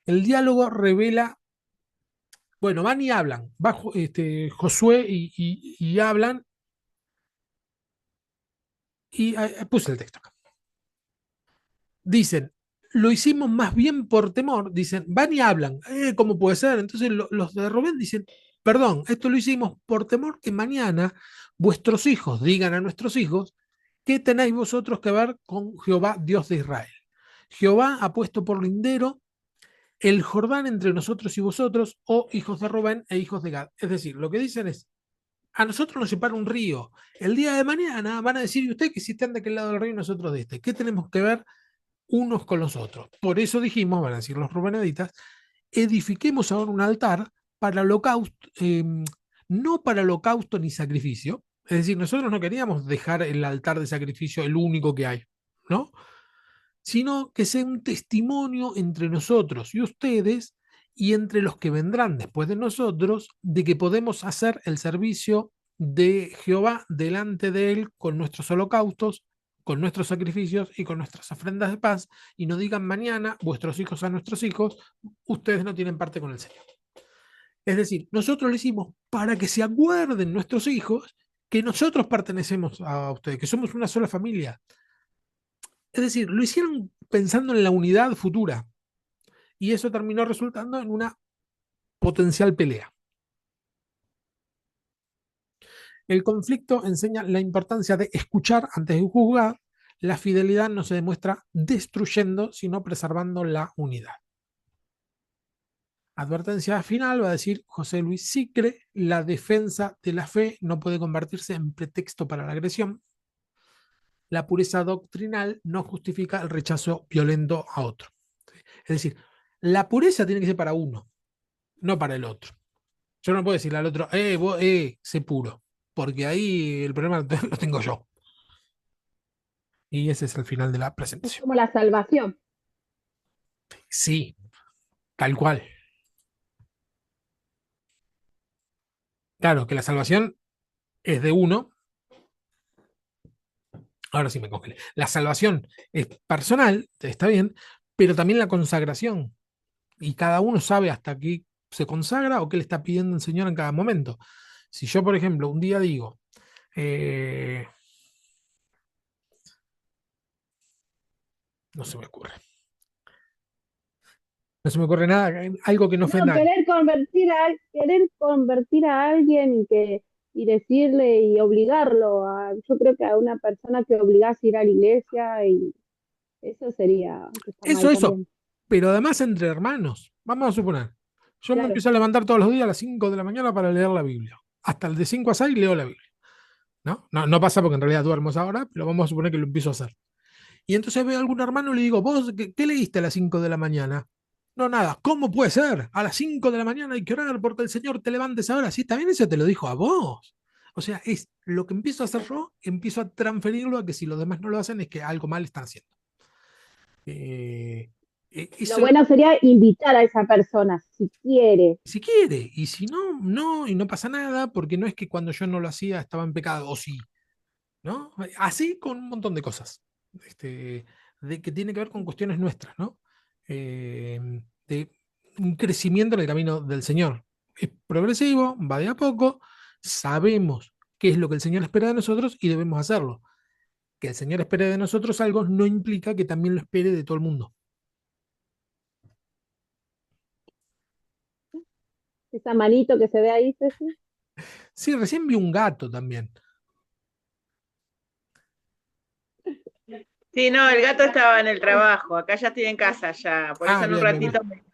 El diálogo revela, bueno, van y hablan, va Josué y hablan, y puse el texto acá. Dicen, lo hicimos más bien por temor, dicen, van y hablan, ¿cómo puede ser? Entonces los de Rubén dicen, perdón, esto lo hicimos por temor que mañana vuestros hijos digan a nuestros hijos, ¿qué tenéis vosotros que ver con Jehová, Dios de Israel? Jehová ha puesto por lindero el Jordán entre nosotros y vosotros, oh hijos de Rubén e hijos de Gad. Es decir, lo que dicen es, a nosotros nos separa un río. El día de mañana van a decir, ¿y usted que si están de aquel lado del río y nosotros de este? ¿Qué tenemos que ver unos con los otros? Por eso dijimos, van a decir los rubeneditas, edifiquemos ahora un altar para holocausto, no para holocausto ni sacrificio. Es decir, nosotros no queríamos dejar el altar de sacrificio el único que hay, ¿no? Sino que sea un testimonio entre nosotros y ustedes y entre los que vendrán después de nosotros, de que podemos hacer el servicio de Jehová delante de él con nuestros holocaustos, con nuestros sacrificios y con nuestras ofrendas de paz, y no digan mañana vuestros hijos a nuestros hijos, ustedes no tienen parte con el Señor. Es decir, nosotros lo hicimos para que se acuerden nuestros hijos que nosotros pertenecemos a ustedes, que somos una sola familia. Es decir, lo hicieron pensando en la unidad futura y eso terminó resultando en una potencial pelea. El conflicto enseña la importancia de escuchar antes de juzgar. La fidelidad no se demuestra destruyendo, sino preservando la unidad. Advertencia final va a decir José Luis Sicre, la defensa de la fe no puede convertirse en pretexto para la agresión. La pureza doctrinal no justifica el rechazo violento a otro. Es decir, la pureza tiene que ser para uno, no para el otro. Yo no puedo decirle al otro, vos, sé puro, porque ahí el problema lo tengo yo. Y ese es el final de la Es presentación. como la salvación. Sí, tal cual. Claro, que la salvación es de uno. Ahora sí me congelé. La salvación es personal, está bien, pero también la consagración. Y cada uno sabe hasta qué se consagra o qué le está pidiendo el Señor en cada momento. Si yo, por ejemplo, un día digo, eh, no se me ocurre. No se me ocurre nada, algo que no No, ofenda a alguien. querer convertir a alguien y decirle y obligarlo yo creo que a una persona que obligás a ir a la iglesia y eso sería que está mal Eso. también. Pero además entre hermanos. Vamos a suponer. Yo me Claro. empiezo a levantar todos los días a las 5 de la mañana para leer la Biblia. Hasta el de 5 a 6 leo la Biblia. ¿No? No, no pasa porque en realidad duermo a esa hora, pero vamos a suponer que lo empiezo a hacer. Y entonces veo a algún hermano y le digo, ¿vos qué leíste a las 5 de la mañana? No, nada. ¿Cómo puede ser? A las 5 de la mañana hay que orar porque el Señor te levantes ahora. Sí, también eso te lo dijo a vos. O sea, es lo que empiezo a hacer yo, empiezo a transferirlo a que si los demás no lo hacen es que algo mal están haciendo. Eh, Lo eso, bueno sería invitar a esa persona, si quiere. si quiere, y si no, no, y no pasa nada, porque no es que cuando yo no lo hacía estaba en pecado, o sí, ¿no? Así con un montón de cosas, este, de que tiene que ver con cuestiones nuestras, ¿no? De un crecimiento en el camino del Señor. Es progresivo, va de a poco, sabemos qué es lo que el Señor espera de nosotros y debemos hacerlo. Que el Señor espere de nosotros algo no implica que también lo espere de todo el mundo. Esa manito que se ve ahí, Ceci. Sí, recién vi un gato también. Sí, no, el gato estaba en el trabajo, acá ya estoy en casa ya, por eso Ah, en un bien, bien, ratito bien.